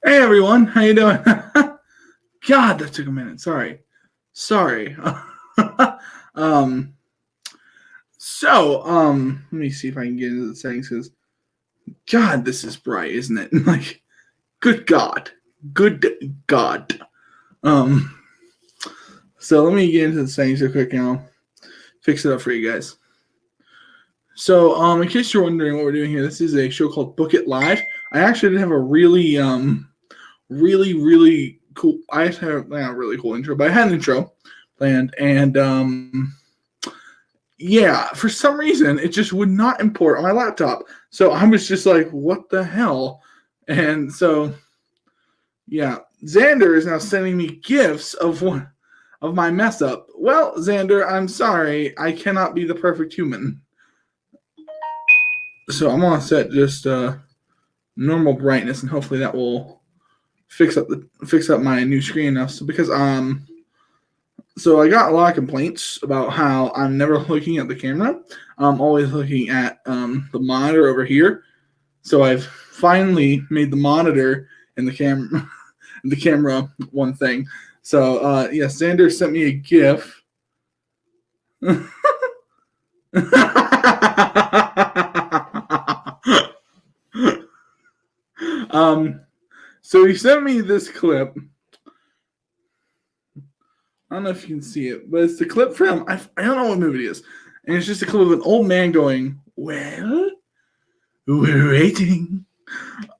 Hey everyone, how you doing? God, that took a minute. Sorry. Let me see if I can get into the settings because God, this is bright, isn't it? Like, good God. Um, so let me get into the settings real quick and I'll fix it up for you guys. So, in case you're wondering what we're doing here, this is a show called Book It Live. I actually did have a really cool. I have not a really cool intro, but I had an intro planned, and yeah, for some reason it just would not import on my laptop. So I was just like, "What the hell?" And so, yeah, Xander is now sending me gifs of my mess up. Well, Xander, I'm sorry, I cannot be the perfect human. So I'm gonna set just normal brightness, and hopefully that will fix up my new screen enough. So because so I got a lot of complaints about how I'm never looking at the camera. I'm always looking at the monitor over here. So I've finally made the monitor and the camera one thing. So yeah, Xander sent me a GIF. So he sent me this clip. I don't know if you can see it, but it's the clip from I don't know what movie it is, and it's just a clip of an old man going, "Well, we're waiting."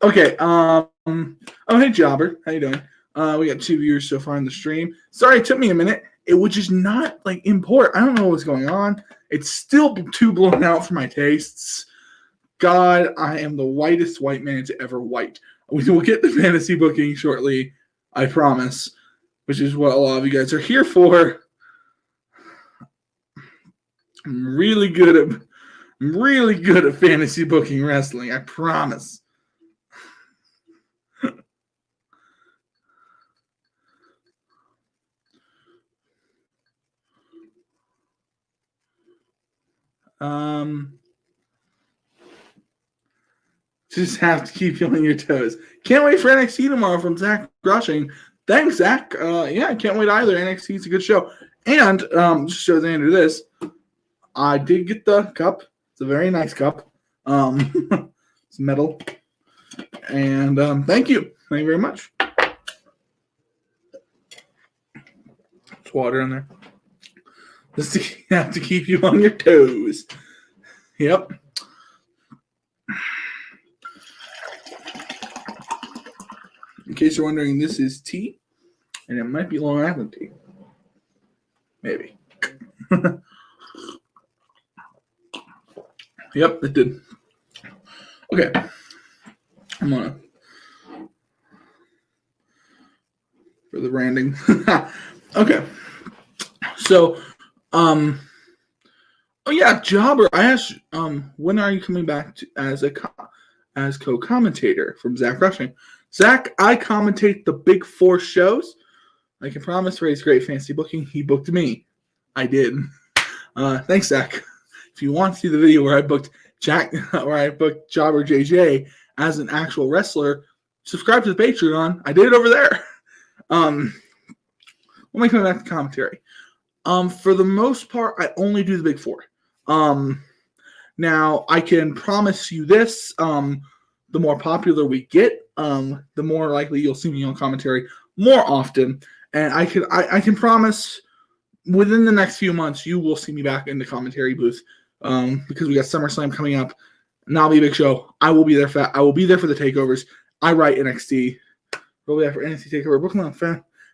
Okay. Oh, hey, Jobber, how you doing? We got 2 viewers so far in the stream. Sorry, it took me a minute. It would just not like import. I don't know what's going on. It's still too blown out for my tastes. God, I am the whitest white man to ever white. We will get the fantasy booking shortly, I promise, which is what a lot of you guys are here for. I'm really good at fantasy booking wrestling, I promise. Just have to keep you on your toes. Can't wait for NXT tomorrow from Zach Grushing. Thanks, Zach. Yeah, I can't wait either. NXT is a good show. And just show Xander this. I did get the cup. It's a very nice cup. It's metal. And thank you. Thank you very much. There's water in there. Just to have to keep you on your toes. Yep. In case you're wondering, this is tea, and it might be Long Island tea. Maybe. Yep, it did. Okay. I'm gonna for the branding. Okay. So, oh yeah, Jobber. I asked, when are you coming back as co-commentator from Zach Rushing? Zach, I commentate the big 4 shows. I can promise Ray's great fantasy booking. He booked me. I did. Thanks, Zach. If you want to see the video where I booked Jobber JJ as an actual wrestler, subscribe to the Patreon. I did it over there. Let me come back to commentary. For the most part, I only do the big 4. Now I can promise you this: the more popular we get, the more likely you'll see me on commentary more often. And I can promise within the next few months you will see me back in the commentary booth, because we got SummerSlam coming up, and that'll be a big show. I will be there for the takeovers. I write NXT. We'll be there for NXT Takeover Brooklyn on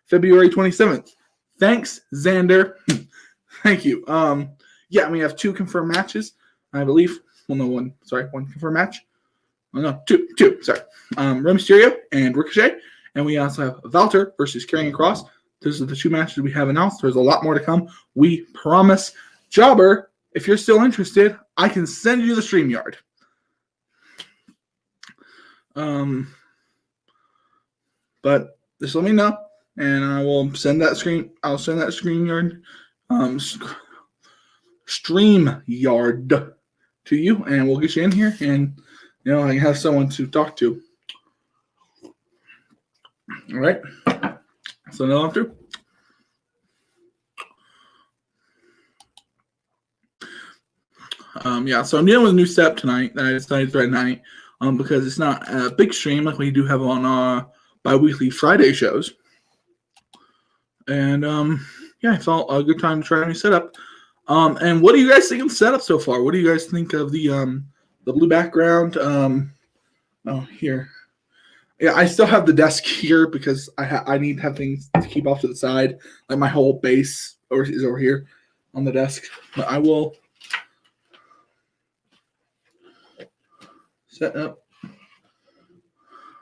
February 27th. Thanks, Xander. Thank you. Yeah, we have 2 confirmed matches, I believe. Well, no, one. Sorry, 1 confirmed match. Oh, no, two. Sorry. Rey Mysterio and Ricochet. And we also have Valter versus Karrion Kross. Those are the 2 matches we have announced. There's a lot more to come. We promise. Jobber, if you're still interested, I can send you the StreamYard. But just let me know, and I will send that StreamYard. StreamYard to you, and we'll get you in here, and I can have someone to talk to. All right. So no after. So I'm dealing with a new step tonight that I decided to night, because it's not a big stream like we do have on our bi-weekly Friday shows. And I felt a good time to try a new setup. And what do you guys think of the setup so far? What do you guys think of the blue background? Here. Yeah, I still have the desk here because I need to have things to keep off to the side. Like my whole base is over here on the desk. But I will set up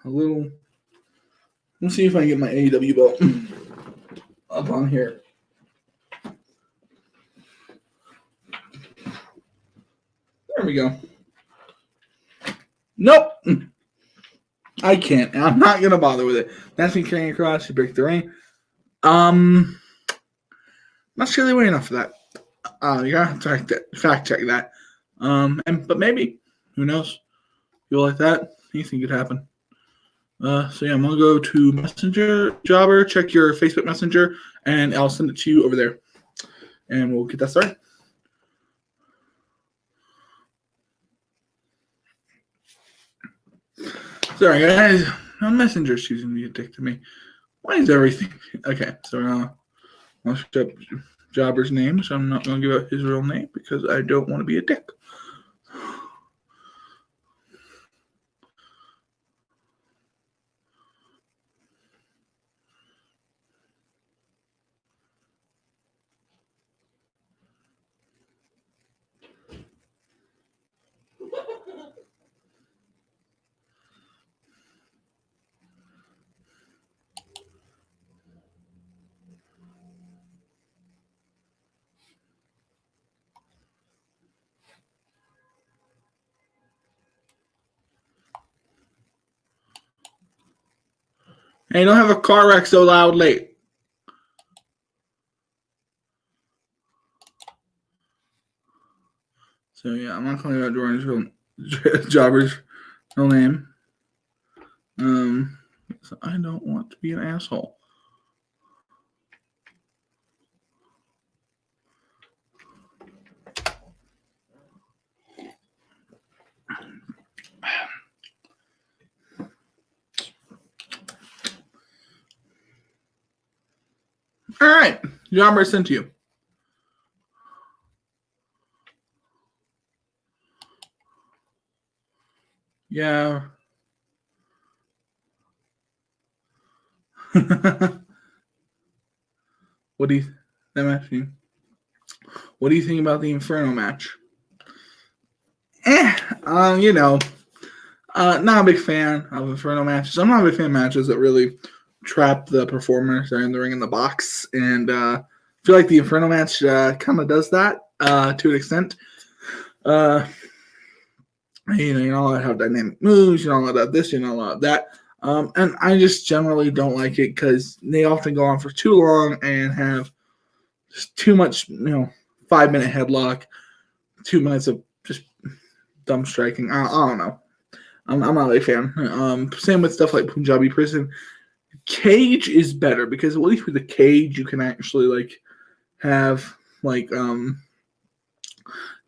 a little. Let's see if I can get my AEW belt up on here. There we go. Nope. I can't. I'm not going to bother with it. That's me carrying across to break the ring. Not sure they weigh enough for that. You got to fact check that. But maybe. Who knows? Feel like that? Anything could happen. I'm going to go to Messenger, Jobber, check your Facebook Messenger, and I'll send it to you over there. And we'll get that started. Sorry, guys. Messenger's choosing to be a dick to me. Why is everything? Okay, so I'll look up Jobber's name, so I'm not going to give out his real name because I don't want to be a dick. Hey, don't have a car wreck so loudly. So I'm not calling out Jobber's real name. So I don't want to be an asshole. All right, Jobber sent to you. Yeah. What do you think about the Inferno match? Not a big fan of Inferno matches. I'm not a big fan of matches that really trap the performers that are in the ring in the box, and I feel like the Inferno match kind of does that to an extent. You're not allowed to have dynamic moves. You're not allowed to have this. You're not allowed that. And I just generally don't like it because they often go on for too long and have just too much, 5-minute headlock, 2 minutes of just dumb striking. I don't know. I'm not a fan. Same with stuff like Punjabi Prison. Cage is better because at least with the cage you can actually have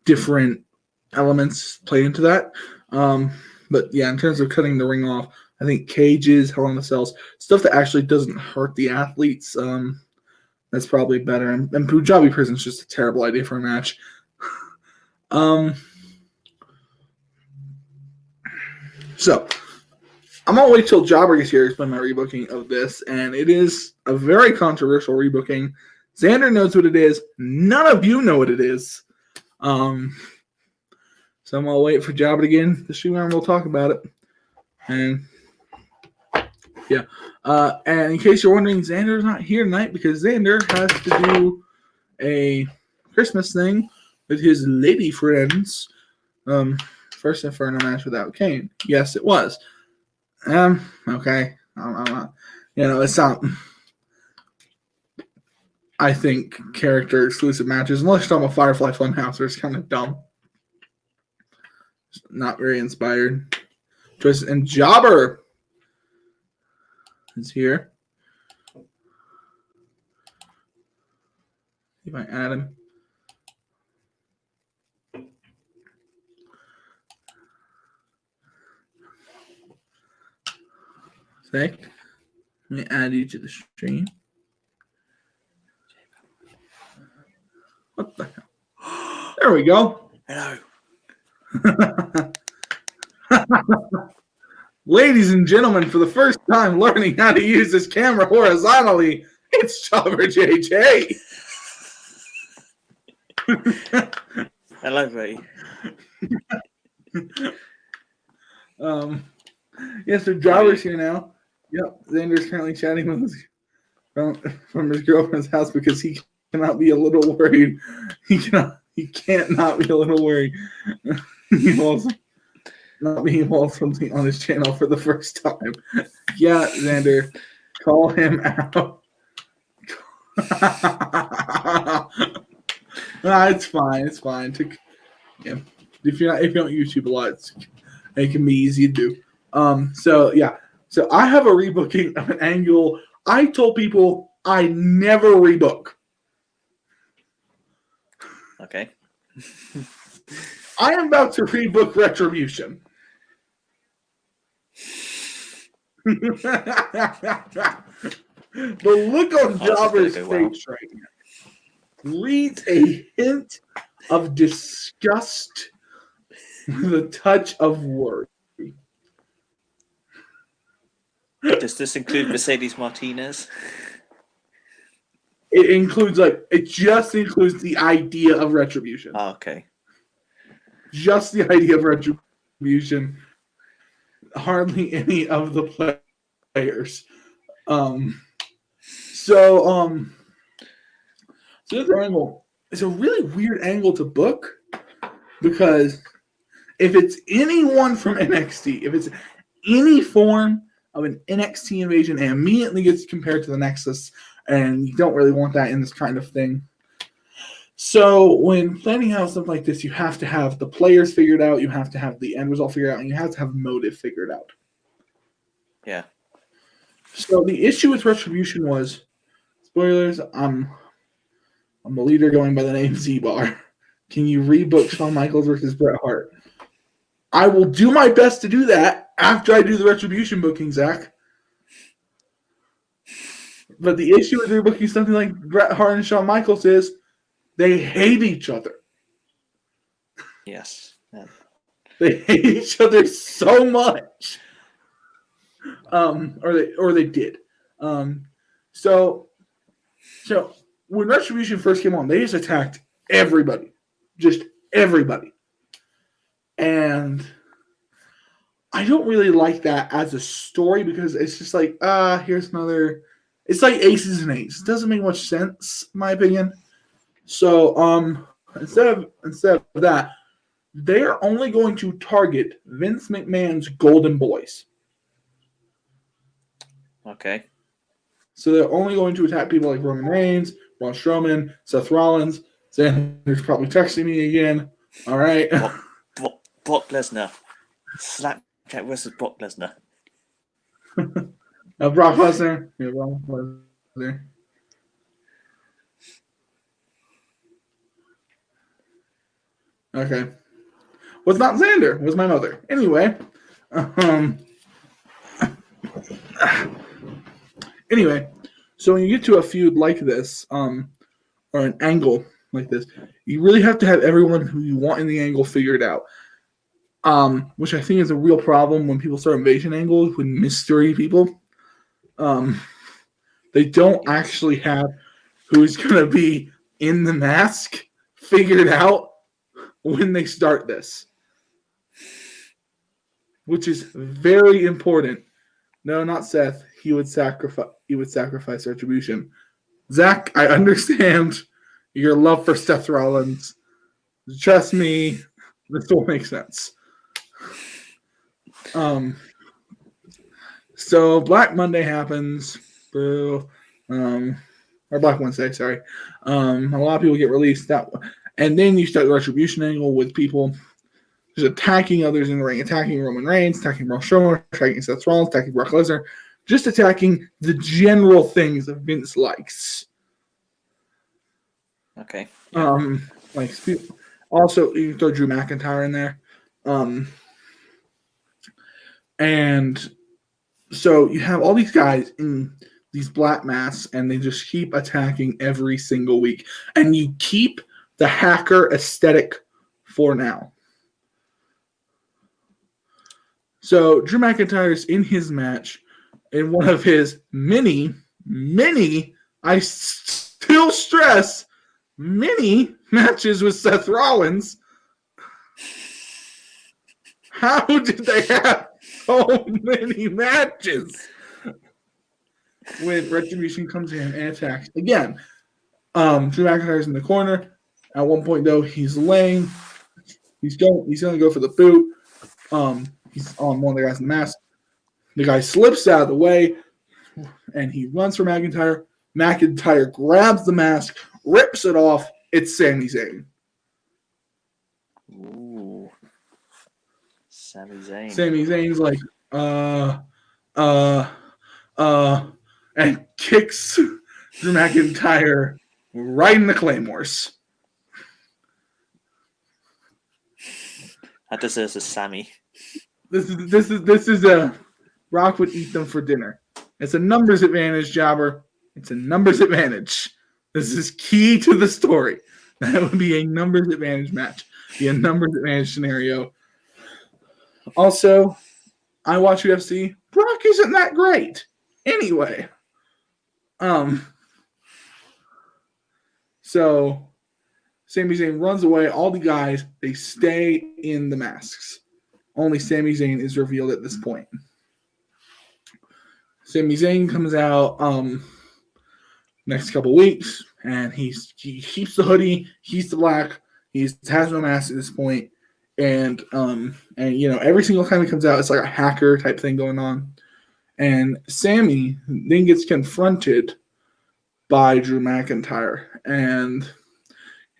different elements play into that. But yeah, in terms of cutting the ring off, I think cages, Hell in the Cells, stuff that actually doesn't hurt the athletes, that's probably better. And Punjabi Prison is just a terrible idea for a match. So I'm gonna wait till Jobber gets here to explain my rebooking of this, and it is a very controversial rebooking. Xander knows what it is. None of you know what it is. So I'm gonna wait for Jobber to get in the stream and we'll talk about it. And yeah. And in case you're wondering, Xander's not here tonight because Xander has to do a Christmas thing with his lady friends. First Inferno match without Kane. Yes, it was. Okay. I'm not, it's not. I think character exclusive matches, unless you're talking about Firefly Funhouse, are kind of dumb. Not very inspired. Choices. And Jobber is here. See if I add him. Let me add you to the stream. What the hell? There we go. Hello. Ladies and gentlemen, for the first time learning how to use this camera horizontally, it's Jobber JJ. Hello, buddy. Yes, so Jobber's here now. Yep, Xander's currently chatting with his, from his girlfriend's house because he cannot be a little worried. He can't not be a little worried. He also not being involved something on his channel for the first time. Yeah, Xander, call him out. It's fine. It's fine. Yeah, if you don't YouTube a lot, it can be easy to do. So I have a rebooking of an angle. I told people I never rebook. Okay. I am about to rebook Retribution. The look on Jobber's face right now reads a hint of disgust with a touch of worry. Does this include Mercedes Martinez? It just includes the idea of Retribution. Oh, okay. Just the idea of Retribution. Hardly any of the players. So this angle is a really weird angle to book because if it's anyone from NXT, if it's any form of an NXT invasion, it immediately gets compared to the Nexus, and you don't really want that in this kind of thing. So when planning out stuff like this, you have to have the players figured out, you have to have the end result figured out, and you have to have motive figured out. Yeah. So the issue with Retribution was, spoilers, I'm a leader going by the name Z-Bar. Can you rebook Shawn Michaels versus Bret Hart? I will do my best to do that after I do the Retribution booking, Zach. But the issue with rebooking something like Bret Hart and Shawn Michaels is they hate each other. Yes. Yeah. They hate each other so much. Or they did. So when Retribution first came on, they just attacked everybody. Just everybody. And I don't really like that as a story because it's just like, here's another. It's like aces and eights. It doesn't make much sense, in my opinion. So instead of that, they're only going to target Vince McMahon's golden boys. Okay. So they're only going to attack people like Roman Reigns, Braun Strowman, Seth Rollins. Xander's probably texting me again. All right. Brock Lesnar. Slapjack versus Brock Lesnar. Brock Lesnar. Yeah, Brock Lesnar. Okay. Was not Xander. Was my mother. Anyway. Anyway, so when you get to a feud like this, or an angle like this, you really have to have everyone who you want in the angle figured out. Which I think is a real problem when people start invasion angles with mystery people. They don't actually have who's going to be in the mask figured out when they start this, which is very important. No, not Seth. He would sacrifice Retribution. Zach, I understand your love for Seth Rollins. Trust me, this will make sense. So Black Monday happens. Boo. Or Black Wednesday, sorry. A lot of people get released and then you start the Retribution angle with people just attacking others in the ring, attacking Roman Reigns, attacking Braun Strowman, attacking Seth Rollins, attacking Brock Lesnar, just attacking the general things that Vince likes. Okay. Like also you can throw Drew McIntyre in there. And so you have all these guys in these black masks, and they just keep attacking every single week. And you keep the hacker aesthetic for now. So Drew McIntyre's in his match, in one of his many, I still stress, many matches with Seth Rollins. How did they have so many matches? When Retribution comes in and attacks again, Drew McIntyre's in the corner. At one point, though, he's laying. He's going to go for the boot. He's on one of the guys in the mask. The guy slips out of the way, and he runs for McIntyre. McIntyre grabs the mask, rips it off. It's Sami Zayn. Ooh. Sami Zayn. Sami Zayn's like, and kicks Drew McIntyre right in the Claymores. That deserves a Sammy. This is a Rock would eat them for dinner. It's a numbers advantage, Jobber. It's a numbers advantage. This is key to the story. That would be a numbers advantage match. Be a numbers advantage scenario. Also, I watch UFC. Brock isn't that great. Anyway. So Sami Zayn runs away. All the guys, they stay in the masks. Only Sami Zayn is revealed at this point. Sami Zayn comes out next couple weeks, and he keeps the hoodie, he's the black, he has no mask at this point, and you know, every single time he comes out, it's like a hacker type thing going on. And Sami then gets confronted by Drew McIntyre, and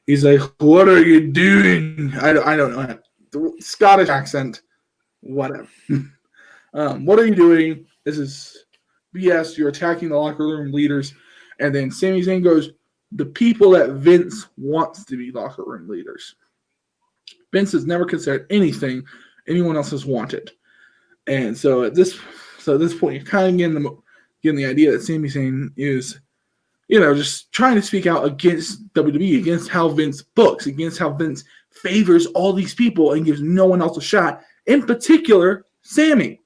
he's like, "What are you doing?" I don't know. The Scottish accent, whatever. What are you doing? This is BS. You're attacking the locker room leaders. And then Sami Zayn goes, the people that Vince wants to be locker room leaders. Vince has never considered anything anyone else has wanted. And so at this point, you're kind of getting the idea that Sami Zayn is, you know, just trying to speak out against WWE, against how Vince books, against how Vince favors all these people and gives no one else a shot, in particular, Sami.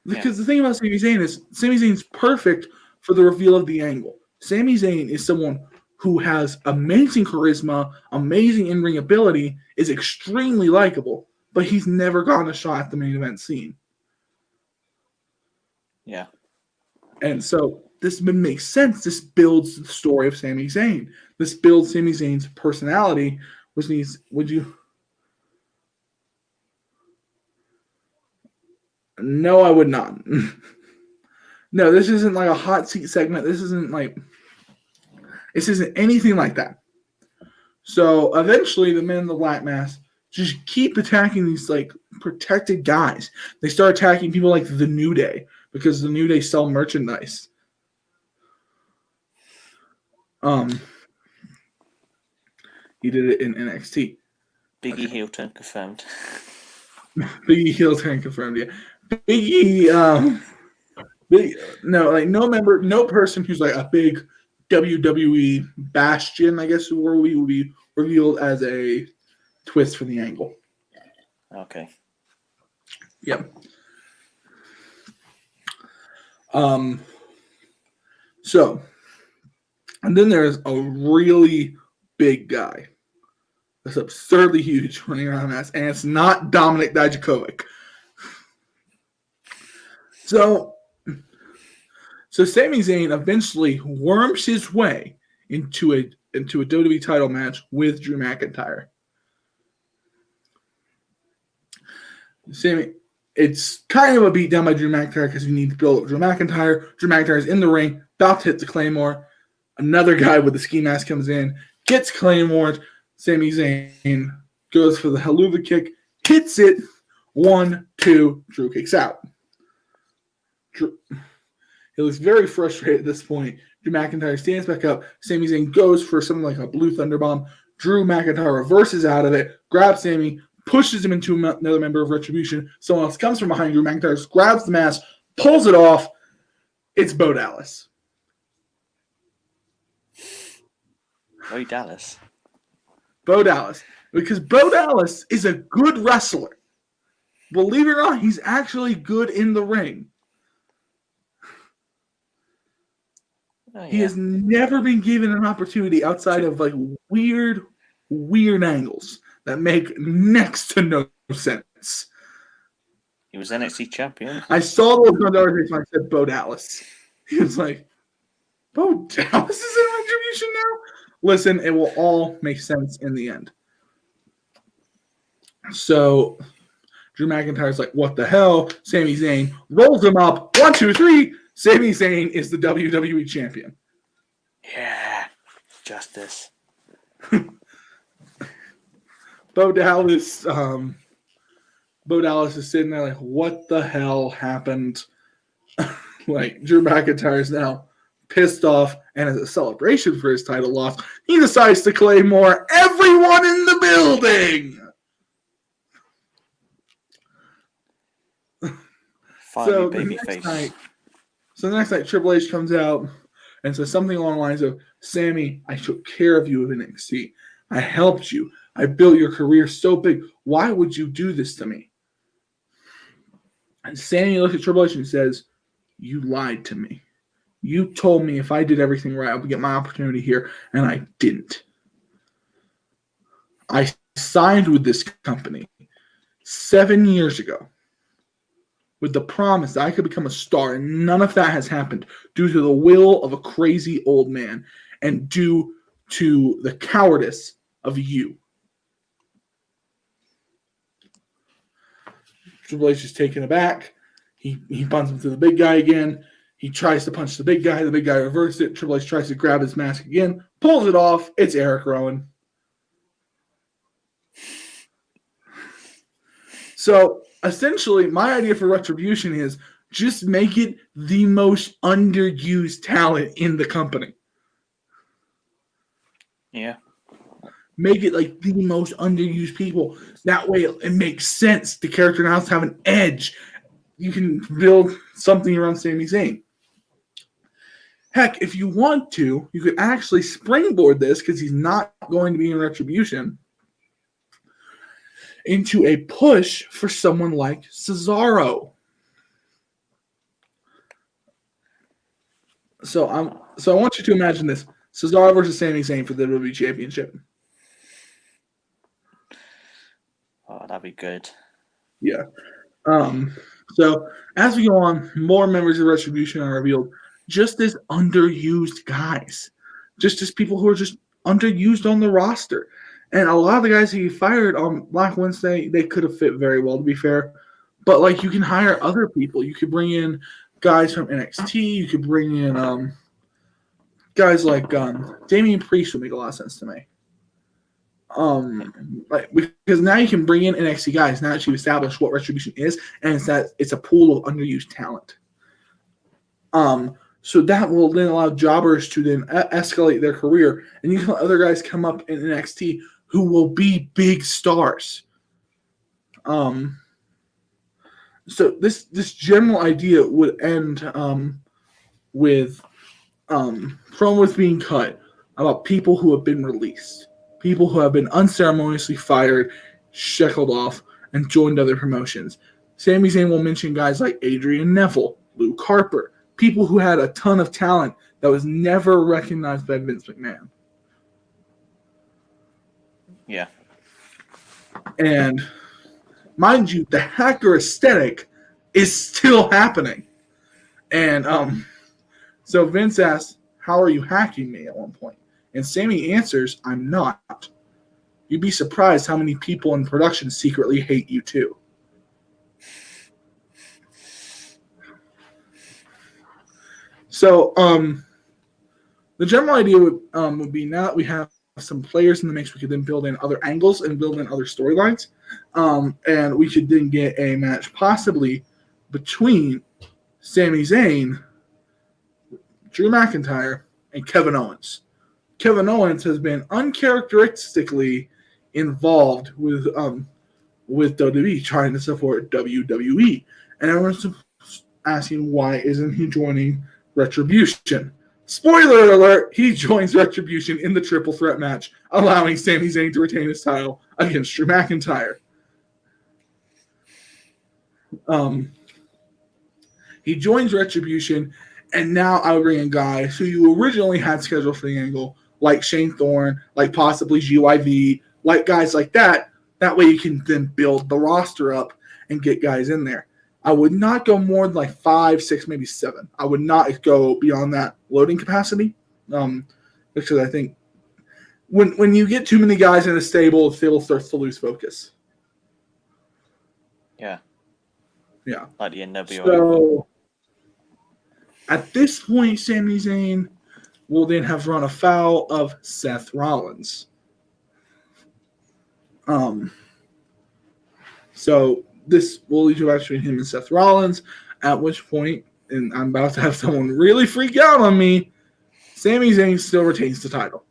Because the thing about Sami Zayn is Sami Zayn's perfect for the reveal of the angle. Sami Zayn is someone who has amazing charisma, amazing in-ring ability, is extremely likable, but he's never gotten a shot at the main event scene. Yeah. And so this makes sense. This builds the story of Sami Zayn. This builds Sami Zayn's personality, which means, would you... No, I would not. No, this isn't like a hot seat segment. This isn't anything like that. So eventually the men in the black mask just keep attacking these like protected guys. They start attacking people like the New Day because the New Day sell merchandise. He did it in NXT. Biggie heel turn confirmed. Biggie heel turn confirmed, yeah. Biggie, no person who's like a big WWE bastion, I guess, will be revealed as a twist for the angle. Okay. Yep. So, and then there's a really big guy that's absurdly huge running around the mask, and it's not Dominic Dijakovic. So Sami Zayn eventually worms his way into a WWE title match with Drew McIntyre. It's kind of a beat down by Drew McIntyre because you need to build up Drew McIntyre. Drew McIntyre's in the ring, about to hit the Claymore. Another guy with the ski mask comes in, gets Claymore. Sami Zayn goes for the haluva kick, hits it. 1, 2, Drew kicks out. He looks very frustrated at this point. Drew McIntyre stands back up. Sami Zayn goes for something like a blue thunder bomb. Drew McIntyre reverses out of it, grabs Sami, pushes him into another member of Retribution. Someone else comes from behind Drew McIntyre, grabs the mask, pulls it off. It's Bo Dallas. Bo Dallas. Bo Dallas. Because Bo Dallas is a good wrestler. Believe it or not, he's actually good in the ring. Oh, yeah. He has never been given an opportunity outside of like weird angles that make next to no sense. He was NXT champion. I saw those on the article when I said Bo Dallas. He was like, Bo Dallas is in Retribution now? Listen, it will all make sense in the end. So Drew McIntyre's like, what the hell? Sami Zayn rolls him up. 1, 2, 3. Sami Zayn is the WWE champion. Yeah. Justice. Bo Dallas is sitting there like, what the hell happened? Like, Drew McIntyre's now pissed off, and as a celebration for his title loss, he decides to claymore everyone in the building. Finally, babyface. So the next night, Triple H comes out and says something along the lines of, Sammy, I took care of you in NXT. I helped you. I built your career so big. Why would you do this to me? And Sammy looks at Triple H and says, you lied to me. You told me if I did everything right, I would get my opportunity here, and I didn't. I signed with this company 7 years ago with the promise that I could become a star, and none of that has happened due to the will of a crazy old man and due to the cowardice of you. Triple H is taken aback. He punches him to the big guy again. He tries to punch the big guy. The big guy reverses it. Triple H tries to grab his mask again, pulls it off. It's Eric Rowan. So essentially, my idea for Retribution is just make it the most underused talent in the company. Yeah. Make it like the most underused people. That way it makes sense. The character now has to have an edge. You can build something around Sami Zayn. Heck, if you want to, you could actually springboard this, because he's not going to be in Retribution, into a push for someone like Cesaro. So I want you to imagine this. Cesaro versus Sami Zayn for the WWE Championship. Oh, that'd be good. Yeah. So as we go on, more members of Retribution are revealed, just as underused guys, just as people who are just underused on the roster. And a lot of the guys he fired on Black Wednesday, they could have fit very well, to be fair. But like, you can hire other people. You could bring in guys from NXT. You could bring in guys like Damian Priest would make a lot of sense to me. Because now you can bring in NXT guys now that you've established what Retribution is, and it's a pool of underused talent. So that will then allow jobbers to then escalate their career, and you can let other guys come up in NXT who will be big stars. So this general idea would end with promos being cut about people who have been released. People who have been unceremoniously fired, shackled off, and joined other promotions. Sami Zayn will mention guys like Adrian Neville, Luke Harper, people who had a ton of talent that was never recognized by Vince McMahon. Yeah. And mind you, the hacker aesthetic is still happening. And so Vince asks, how are you hacking me at one point? And Sammy answers, I'm not. You'd be surprised how many people in production secretly hate you too. So the general idea would be, now that we have some players in the mix, we could then build in other angles and build in other storylines. And we could then get a match possibly between Sami Zayn, Drew McIntyre, and Kevin Owens. Kevin Owens has been uncharacteristically involved with WWE, trying to support WWE. And everyone's asking, why isn't he joining Retribution? Spoiler alert, he joins Retribution in the triple threat match, allowing Sami Zayn to retain his title against Drew McIntyre. He joins Retribution, and now I would bring in guys who you originally had scheduled for the angle, like Shane Thorne, like possibly GYV, like guys like that. That way you can then build the roster up and get guys in there. I would not go more than like 5, 6, maybe 7. I would not go beyond that loading capacity, because I think when you get too many guys in a stable, the stable starts to lose focus. Yeah. Yeah. Like the NWO. So at this point, Sami Zayn will then have run afoul of Seth Rollins. So this will lead to a match between him and Seth Rollins, at which point, and I'm about to have someone really freak out on me, Sami Zayn still retains the title.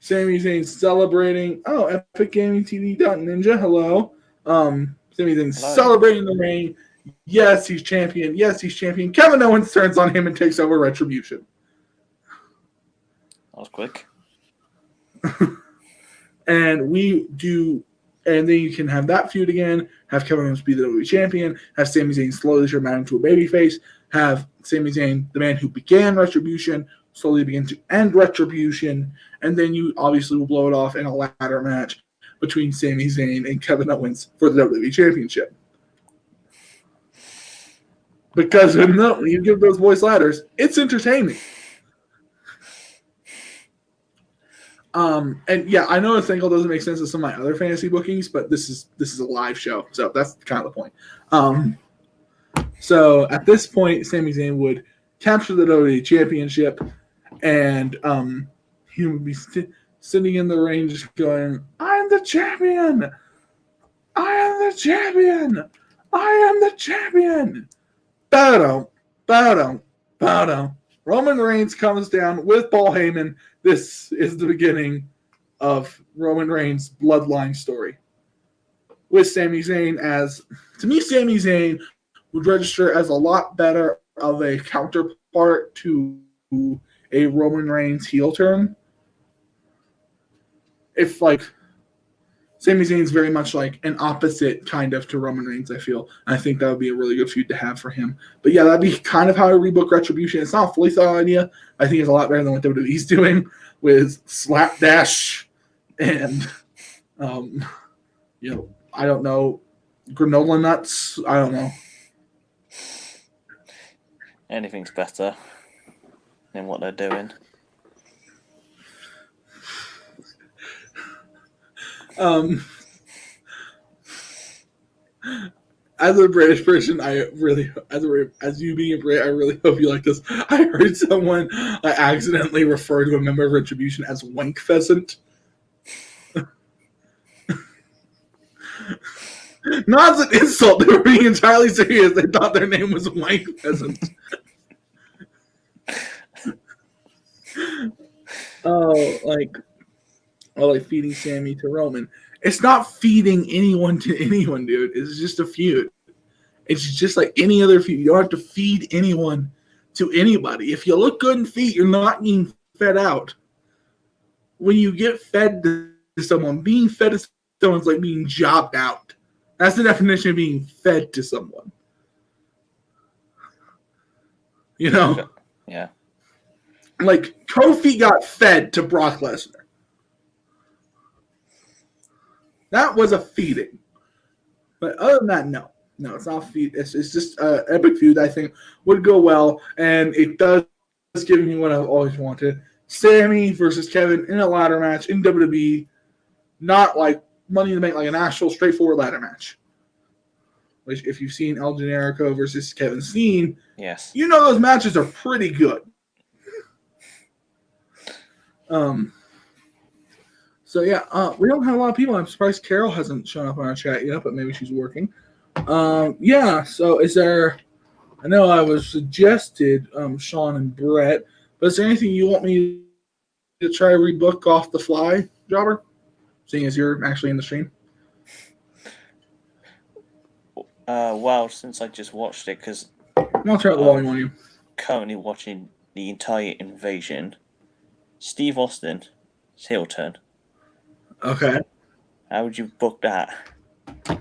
Sami Zayn celebrating. Oh, Epic Gaming TV Ninja, hello. Sami Zayn celebrating the reign. Yes, he's champion. Yes, he's champion. Kevin Owens turns on him and takes over Retribution. That was quick. And then you can have that feud again, have Kevin Owens be the WWE champion, have Sami Zayn slowly turn back into a babyface, have Sami Zayn, the man who began Retribution, slowly begin to end Retribution, and then you obviously will blow it off in a ladder match between Sami Zayn and Kevin Owens for the WWE Championship. Because when you give those boys ladders, it's entertaining. And yeah, I know a single doesn't make sense to some of my other fantasy bookings, but this is a live show, so that's kind of the point. So at this point, Sami Zayn would capture the WWE Championship, and he would be sitting in the ring just going, "I'm the champion! I am the champion! I am the champion!" Bow down, bow down, bow down. Roman Reigns comes down with Paul Heyman. This is the beginning of Roman Reigns' bloodline story. With Sami Zayn to me, Sami Zayn would register as a lot better of a counterpart to a Roman Reigns heel turn. If Sami Zayn's very much like an opposite kind of to Roman Reigns, I feel. I think that would be a really good feud to have for him. But yeah, that'd be kind of how I rebook Retribution. It's not a fully thought idea. I think it's a lot better than what WWE's doing with Slapdash and, I don't know, granola nuts. I don't know. Anything's better than what they're doing. As a British person, as you being a Brit, I really hope you like this. I heard someone accidentally refer to a member of Retribution as Wank Pheasant. Not as an insult, they were being entirely serious. They thought their name was Wank Pheasant. like feeding Sammy to Roman. It's not feeding anyone to anyone, dude. It's just a feud. It's just like any other feud. You don't have to feed anyone to anybody. If you look good in feet, you're not being fed out. When you get fed to someone, being fed to someone's like being jobbed out. That's the definition of being fed to someone. You know? Yeah. Like, Kofi got fed to Brock Lesnar. That was a feeding. But other than that, no. No, it's not feed. It's just an epic feud I think would go well. And it does give me what I've always wanted. Sammy versus Kevin in a ladder match in WWE. Not like Money in the Bank, like an actual straightforward ladder match. which if you've seen El Generico versus Kevin Steen, Yes. you know those matches are pretty good. So yeah, we don't have a lot of people. I'm surprised Carol hasn't shown up on our chat yet, but maybe she's working. Yeah. So is there? I know I was suggested Sean and Brett, but is there anything you want me to try to rebook off the fly, Jobber? Seeing as you're actually in the stream. Well, since I just watched it, because I'll try the volume on you. Currently watching the entire invasion. Steve Austin, heel turn. Okay. How would you book that?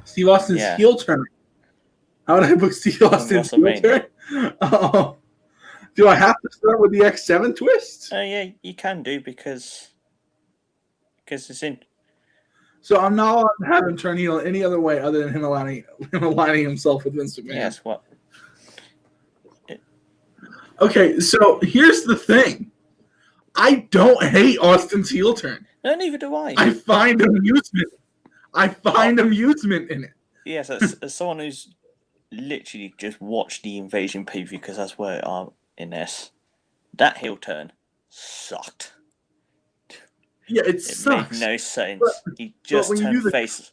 Steve Austin's heel turn. How would I book Steve Austin's heel turn? Do I have to start with the X7 twist? Yeah, you can do because it's in. So I'm not allowed to have him turn heel any other way other than him aligning himself with Vince McMahon. Yes, what? Okay, so here's the thing. I don't hate Austin's heel turn. No, neither do I. I find amusement. Amusement in it. Yes, as someone who's literally just watched the Invasion preview, because that's where I'm in this. That heel turn sucked. Yeah, it sucks. Made no sense. He just turned face.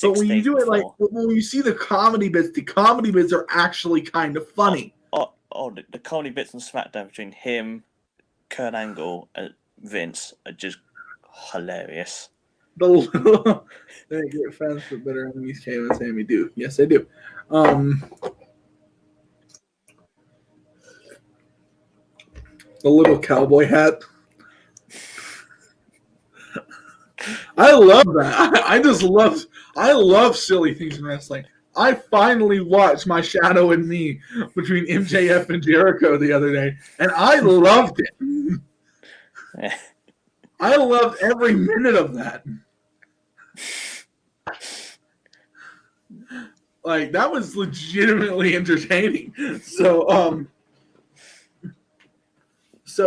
But when you do it like when you see the comedy bits are actually kind of funny. The comedy bits on SmackDown between him, Kurt Angle, and Vince are just hilarious. The little they get fans for better enemies came and Sammy do. Yes, they do. The little cowboy hat. I love that. I love silly things in wrestling. I finally watched My Shadow and Me between MJF and Jericho the other day, and I loved it. I loved every minute of that. Like, that was legitimately entertaining. So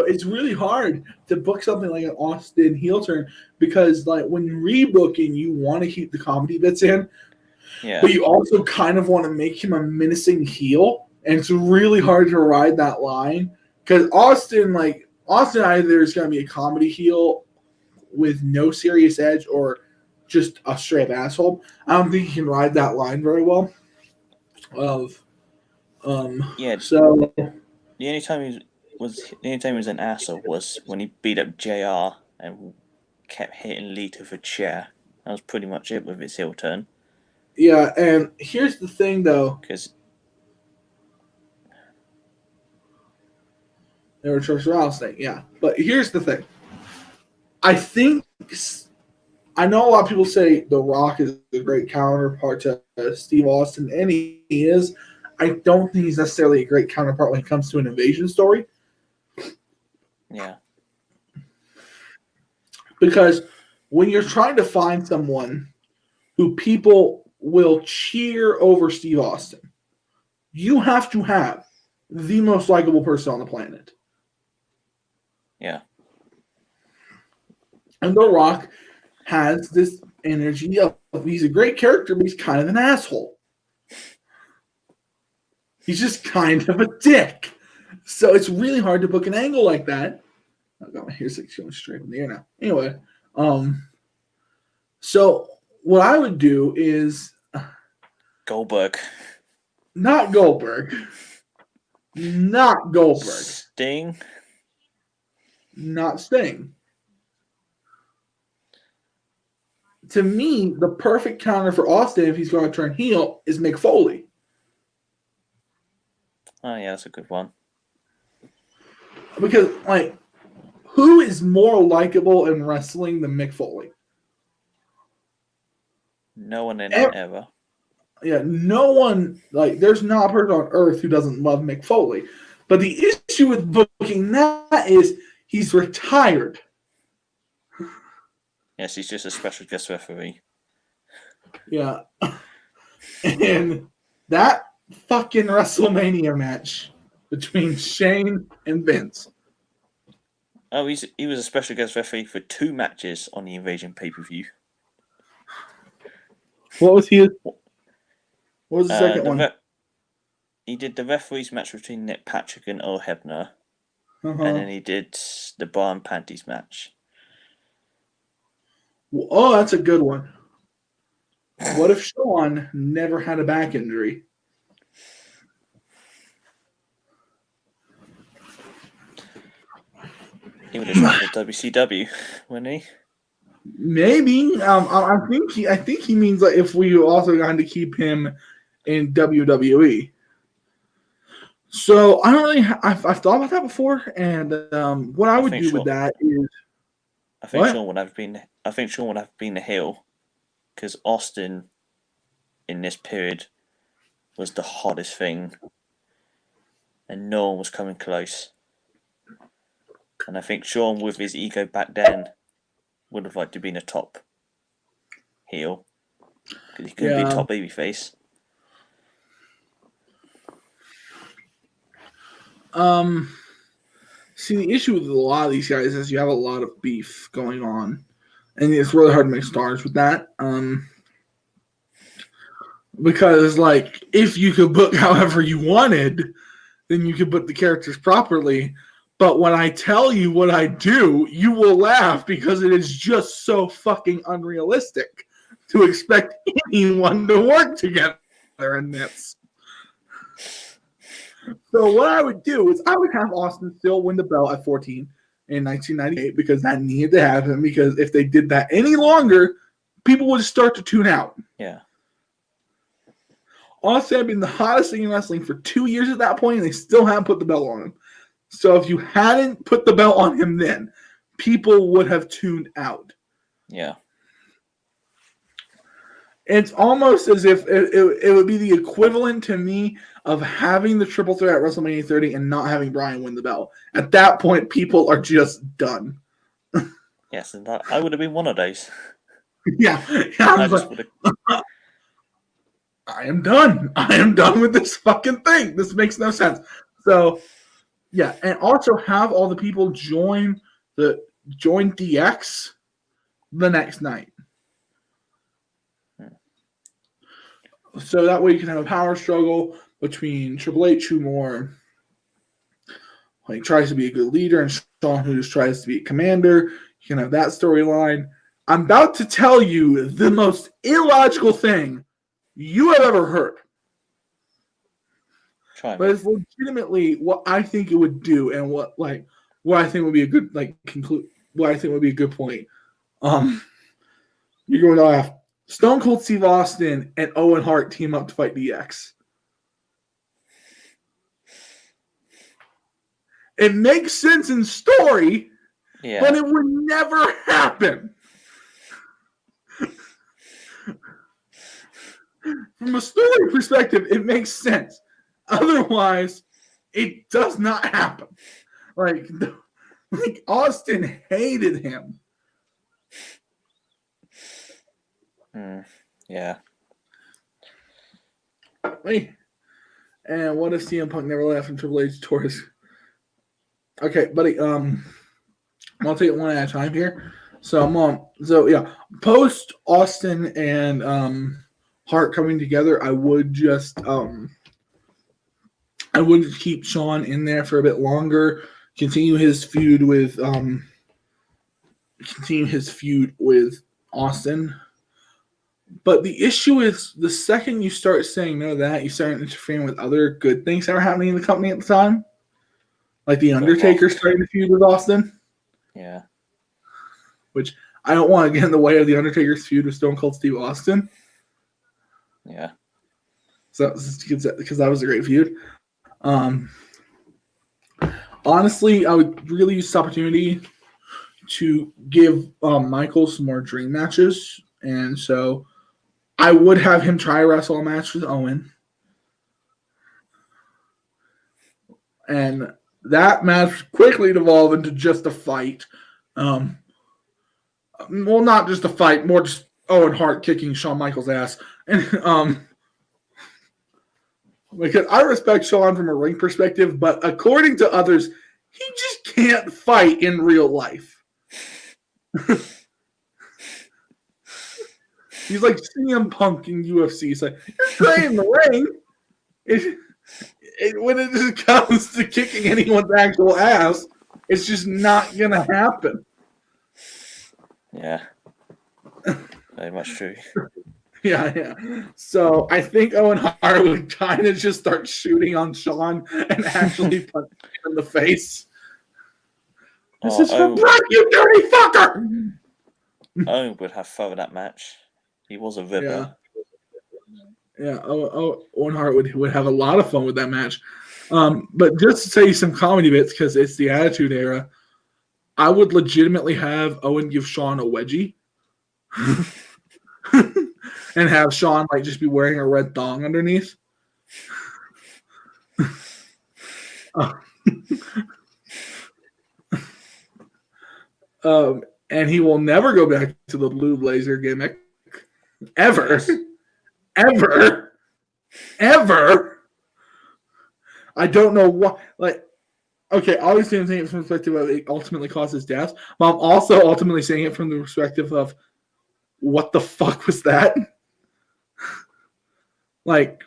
it's really hard to book something like an Austin heel turn because, like, when rebooking, you want to keep the comedy bits in, but you also kind of want to make him a menacing heel, and it's really hard to ride that line because Austin either is going to be a comedy heel with no serious edge or just a straight asshole. I don't think he can ride that line very well. So the only time he was an asshole was when he beat up JR and kept hitting Lita with a chair. That was pretty much it with his heel turn. Yeah, and here's the thing, though. Because they were Trish Rouse thing, yeah. But here's the thing. I know a lot of people say The Rock is a great counterpart to Steve Austin, and he is. I don't think he's necessarily a great counterpart when it comes to an invasion story. Yeah. Because when you're trying to find someone who people will cheer over Steve Austin, you have to have the most likable person on the planet. Yeah. And The Rock has this energy of he's a great character, but he's kind of an asshole. He's just kind of a dick. So it's really hard to book an angle like that. I've got my hair going straight in the air now. Anyway, so what I would do is Goldberg. Not Goldberg. Sting. Not Sting. To me, the perfect counter for Austin if he's going to turn heel is Mick Foley. Oh, yeah, that's a good one. Because, like, who is more likable in wrestling than Mick Foley? No one in it ever. Yeah, no one, like, there's not a person on earth who doesn't love Mick Foley. But the issue with booking that is he's retired. Yes, he's just a special guest referee. Yeah. And that fucking WrestleMania match between Shane and Vince. Oh, he was a special guest referee for 2 matches on the Invasion pay-per-view. What was he? What was the second one? He did the referees match between Nick Patrick and Earl Hebner, Uh-huh. and then he did the Bra and Panties match. Oh, that's a good one. What if Sean never had a back injury? He would have joined the WCW, wouldn't he? Maybe. I think he means like if we also got to keep him in WWE. So I don't really. I've thought about that before, and what I would do with that is. I think Sean would have been. I think Sean would have been a heel, because Austin, in this period, was the hottest thing, and no one was coming close. And I think Sean, with his ego back then, would have liked to be a top heel, because he couldn't be a top babyface. See, the issue with a lot of these guys is you have a lot of beef going on, and it's really hard to make stars with that. Because like if you could book however you wanted, then you could book the characters properly. But when I tell you what I do, you will laugh because it is just so fucking unrealistic to expect anyone to work together in this. So what I would do is I would have Austin still win the belt at 14 in 1998 because that needed to happen, because if they did that any longer, people would start to tune out. Yeah. Austin had been the hottest thing in wrestling for 2 years at that point, and they still hadn't put the belt on him. So if you hadn't put the belt on him then, people would have tuned out. Yeah. It's almost as if it would be the equivalent to me of having the triple threat at WrestleMania 30 and not having Bryan win the belt. At that point, people are just done. Yes, and I would have been one of those. Yeah. I am done. I am done with this fucking thing. This makes no sense. So, yeah, and also have all the people join DX the next night. So that way you can have a power struggle between Triple H, who more like tries to be a good leader, and Shawn, who just tries to be a commander. You can have that storyline. I'm about to tell you the most illogical thing you have ever heard. But it's legitimately what I think it would do, and what I think would be a good what I think would be a good point. You're going to laugh. Stone Cold Steve Austin and Owen Hart team up to fight DX. It makes sense in story, but it would never happen. From a story perspective, it makes sense. Otherwise, it does not happen. Like Austin hated him. Yeah. And what if CM Punk never left and Triple H tore his... Okay, buddy. I'll take it one at a time here. So, post Austin and Hart coming together, I would just keep Shawn in there for a bit longer. Continue his feud with Austin. But the issue is, the second you start saying no to that, you start interfering with other good things that were happening in the company at the time. Like The Undertaker starting to feud with Austin. Yeah. Which I don't want to get in the way of The Undertaker's feud with Stone Cold Steve Austin. Yeah. So because that was a great feud. Honestly, I would really use this opportunity to give Michael some more dream matches. And so I would have him try to wrestle a match with Owen. And that match quickly devolved into just a fight. Well, not just a fight, more just Owen Hart kicking Shawn Michaels' ass. And because I respect Shawn from a ring perspective, but according to others, he just can't fight in real life. He's like CM Punk in UFC. It's like, you're great in the ring. When it just comes to kicking anyone's actual ass, it's just not going to happen. Yeah. Very much true. Yeah. So I think Owen Hart would kind of just start shooting on Sean and actually punch him in the face. This is for Brock, you dirty fucker! Owen would have fun with that match. He was a ripper. Yeah. Owen Hart would have a lot of fun with that match. But just to say some comedy bits, because it's the Attitude Era, I would legitimately have Owen give Sean a wedgie. And have Sean like just be wearing a red thong underneath. And he will never go back to the blue blazer gimmick. Ever. I don't know what. Like, okay, obviously I'm saying it from the perspective of it ultimately causes death, but I'm also ultimately saying it from the perspective of what the fuck was that? Like,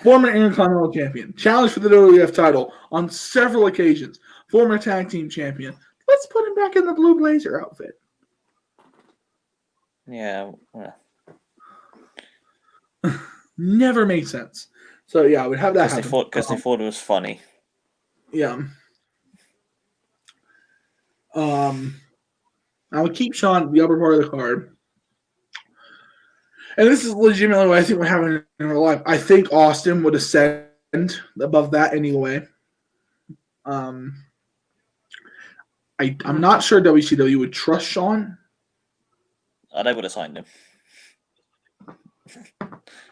former Intercontinental Champion, challenged for the WWF title on several occasions, former tag team champion. Let's put him back in the blue blazer outfit. Yeah. Never made sense. So yeah, I would have that happen. Because they thought it was funny. Yeah. I would keep Sean at the upper part of the card. And this is legitimately what I think we're having in real life. I think Austin would ascend above that anyway. I'm not sure WCW would trust Sean. They would have signed him.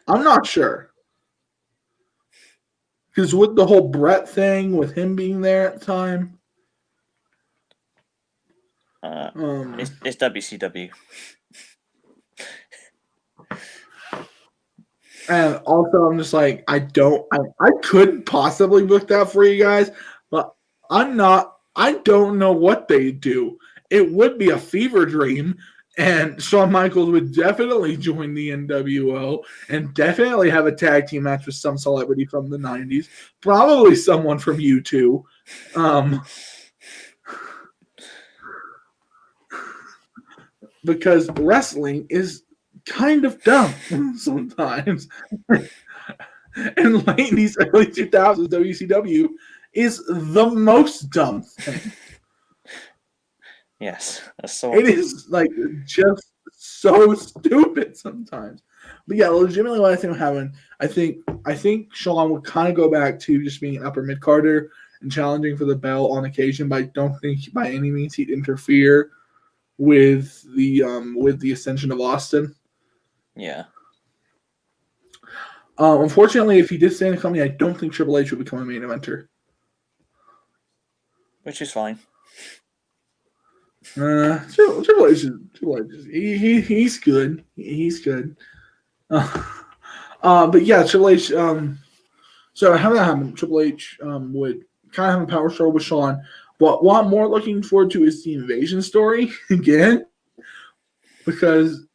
I'm not sure. Because with the whole Brett thing, with him being there at the time. It's WCW. And also, I'm just like, I could possibly book that for you guys, but I don't know what they do. It would be a fever dream, and Shawn Michaels would definitely join the NWO and definitely have a tag team match with some celebrity from the 90s, probably someone from U2. Because wrestling is kind of dumb sometimes. And late in these early 2000s, WCW is the most dumb thing. Yes. It is like just so stupid sometimes. But yeah, legitimately what I think will happen, I think Sean would kind of go back to just being an upper mid-carder and challenging for the belt on occasion, but I don't think by any means he'd interfere with the ascension of Austin. Yeah. Unfortunately, if he did stay in the company, I don't think Triple H would become a main eventer. Which is fine. Triple H is he's good. He's good. But yeah, Triple H. So how that happened? Triple H would kind of have a power struggle with Shawn. But what I'm more looking forward to is the invasion story again, because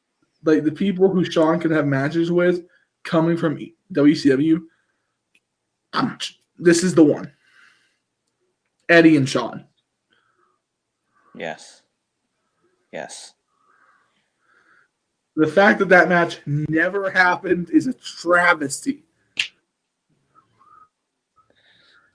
like the people who Shawn could have matches with coming from WCW, this is the one. Eddie and Shawn. Yes. The fact that match never happened is a travesty.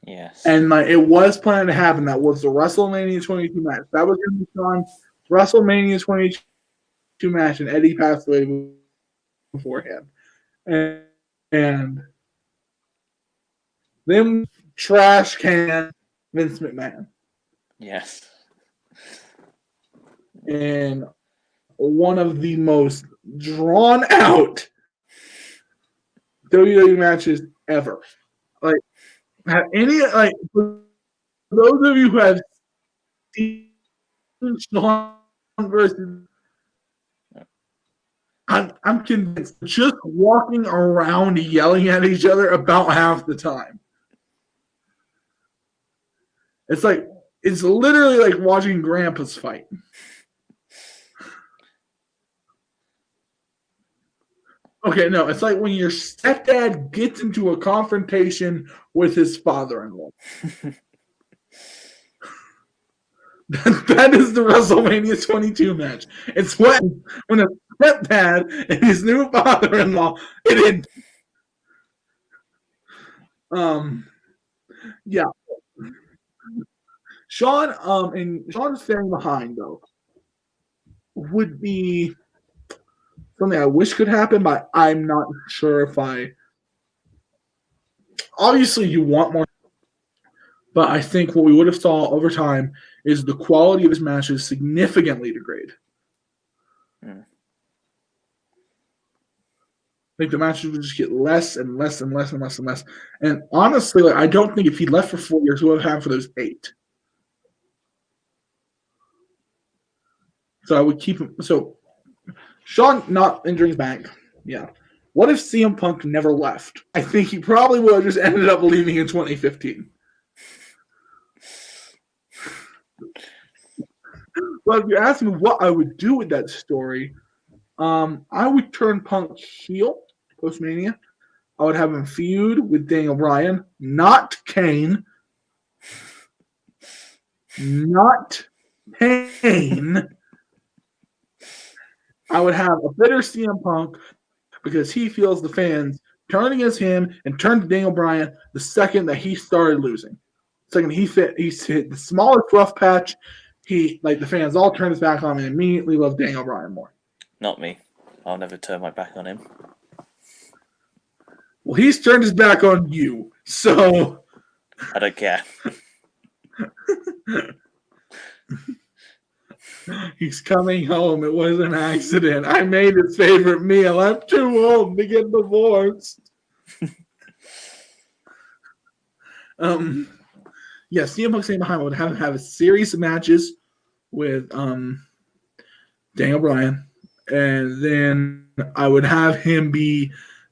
Yes. And it was planned to happen. That was the WrestleMania 22 match. That was going to be Shawn's WrestleMania 22 match, and Eddie passed away beforehand. And them trash can Vince McMahon. Yes. And one of the most drawn out WWE matches ever. Like, have any for those of you who have seen Shawn versus, I'm convinced just walking around yelling at each other about half the time. It's literally like watching grandpas fight. Okay, no, it's like when your stepdad gets into a confrontation with his father-in-law. That is the WrestleMania 22 match. It's when a stepdad and his new father-in-law get in. Yeah, Sean, and Sean staying behind though would be something I wish could happen, but I'm not sure if I. Obviously, you want more, but I think what we would have saw over time is the quality of his matches significantly degrade. Mm. Like the matches would just get less and less and less and less and less. And honestly, like I don't think if he left for 4 years, he would have had for those 8. So I would keep him. So Sean not injuring his back. Yeah. What if CM Punk never left? I think he probably would have just ended up leaving in 2015. But if you ask me what I would do with that story, I would turn Punk heel post-Mania. I would have him feud with Daniel Bryan, not Kane. Not Kane. I would have a bitter CM Punk because he feels the fans turned against him and turned to Daniel Bryan the second that he started losing. The second he hit the smallest rough patch, the fans all turned his back on him and immediately loved Daniel Bryan more. Not me. I'll never turn my back on him. Well, he's turned his back on you, so I don't care. He's coming home. It was an accident. I made his favorite meal. I'm too old to get divorced. Yeah, CM Punk staying behind would have a series of matches with Daniel Bryan, and then I would have him be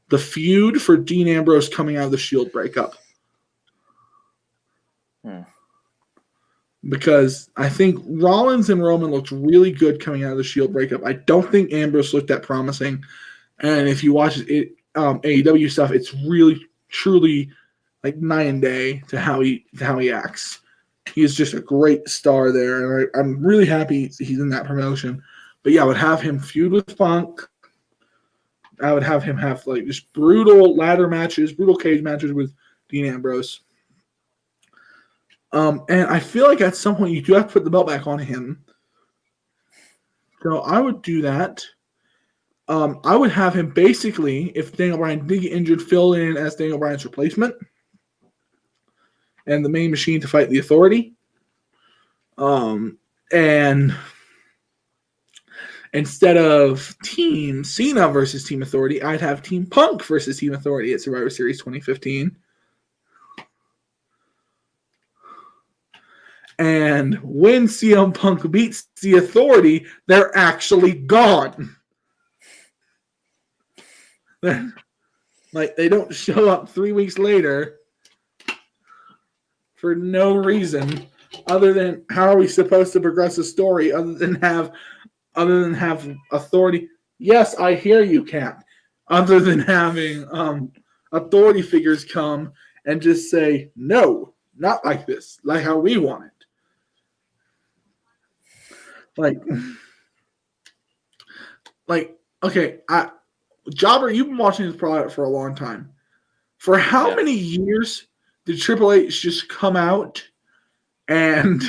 the feud for Dean Ambrose coming out of the Shield breakup. Because I think Rollins and Roman looked really good coming out of the Shield breakup. I don't think Ambrose looked that promising. And if you watch it, AEW stuff, it's really, truly like night and day to how he acts. He's just a great star there, and I'm really happy he's in that promotion. But yeah, I would have him feud with Punk. I would have him have like just brutal ladder matches, brutal cage matches with Dean Ambrose. And I feel like at some point you do have to put the belt back on him. So I would do that. I would have him basically, if Daniel Bryan did get injured, fill in as Daniel Bryan's replacement and the main machine to fight the Authority. And instead of Team Cena versus Team Authority, I'd have Team Punk versus Team Authority at Survivor Series 2015. And when CM Punk beats the Authority, they're actually gone. They don't show up 3 weeks later for no reason other than how are we supposed to progress the story other than have Authority. Yes, I hear you, Cap. Other than having Authority figures come and just say, no, not like this, like how we want it. Okay, Jobber, you've been watching this product for a long time. For how many years did Triple H just come out and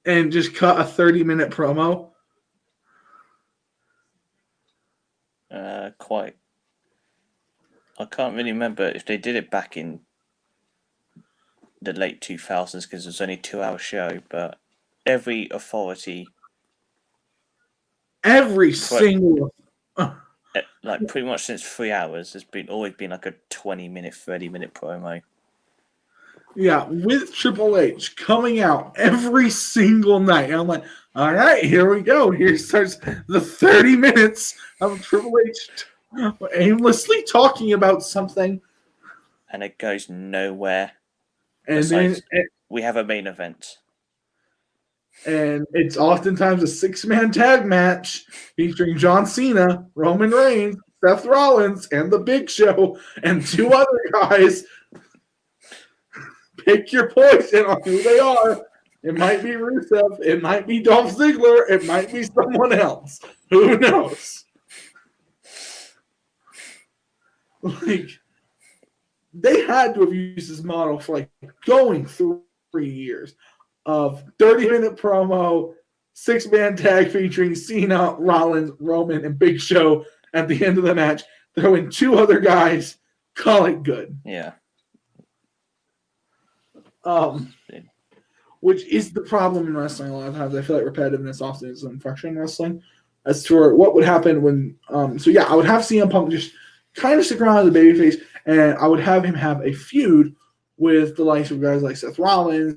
just cut a 30-minute promo? Quite. I can't really remember if they did it back in the late 2000s because it was only a 2-hour show, but every Authority... single... like pretty much since 3 hours, there's always been like a 20-minute, 30-minute promo. Yeah, with Triple H coming out every single night. And I'm like, all right, here we go. Here starts the 30 minutes of Triple H aimlessly talking about something. And it goes nowhere. And then we have a main event. And it's oftentimes a 6-man tag match featuring John Cena, Roman Reigns, Seth Rollins and the Big Show and 2 other guys. Pick your poison on who they are. It might be Rusev. It might be Dolph Ziggler. It might be someone else. Who knows? Like, they had to have used this model for like going through 3 years of 30-minute promo, 6-man tag featuring Cena, Rollins, Roman, and Big Show at the end of the match. Throw in 2 other guys. Call it good. Yeah. Which is the problem in wrestling a lot of times. I feel like repetitiveness often is an infection in wrestling. As to what would happen when I would have CM Punk just kind of stick around as a babyface, and I would have him have a feud with the likes of guys like Seth Rollins,